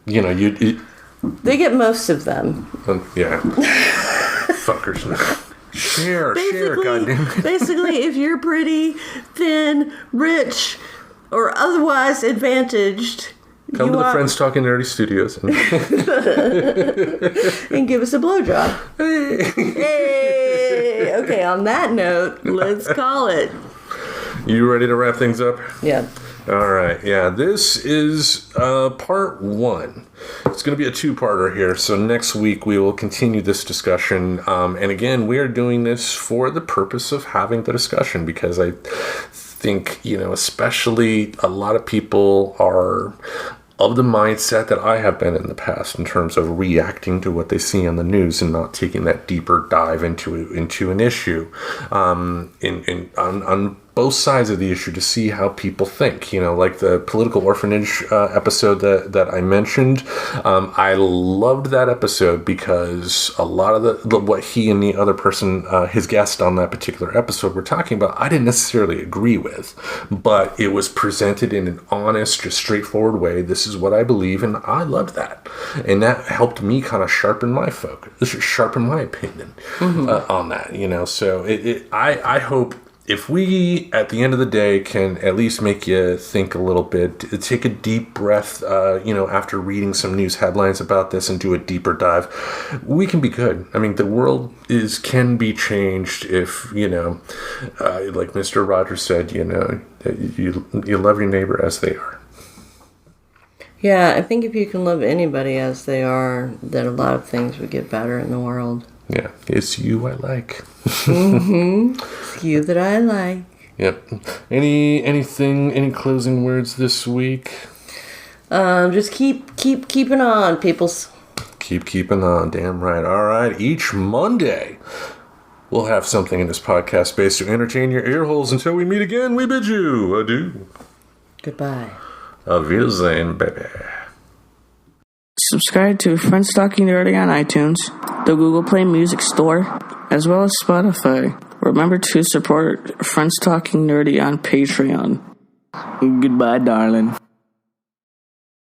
They get most of them. Yeah. Fuckers. Share, goddamn. Basically, if you're pretty, thin, rich, or otherwise advantaged, come to the Friends Talking Nerdy Studios and give us a blowjob. Hey! Okay, on that note, let's call it. You ready to wrap things up? Yeah. All right. Yeah, this is part 1. It's going to be a 2-parter here. So next week we will continue this discussion. And again, we are doing this for the purpose of having the discussion because I think, especially a lot of people are of the mindset that I have been in the past in terms of reacting to what they see on the news and not taking that deeper dive into an issue on both sides of the issue to see how people think. Like the political orphanage episode that I mentioned. I loved that episode because a lot of what he and the other person, his guest on that particular episode were talking about, I didn't necessarily agree with, but it was presented in an honest, just straightforward way. This is what I believe, and I loved that. And that helped me kind of sharpen my focus, sharpen my opinion on that, So I hope if we, at the end of the day, can at least make you think a little bit, take a deep breath, after reading some news headlines about this and do a deeper dive, we can be good. The world can be changed if, like Mr. Rogers said, you love your neighbor as they are. Yeah, I think if you can love anybody as they are, then a lot of things would get better in the world. Yeah, it's you I like. It's you that I like. Yep. Any closing words this week? Just keep keeping on, peoples. Keep keeping on, damn right. All right, each Monday We'll have something in this podcast space to entertain your ear holes. Until we meet again, we bid you adieu. Goodbye. Auf Wiedersehen, baby. Subscribe to Friends Talking Nerdy on iTunes, the Google Play Music Store, as well as Spotify. Remember to support Friends Talking Nerdy on Patreon. Goodbye, darling.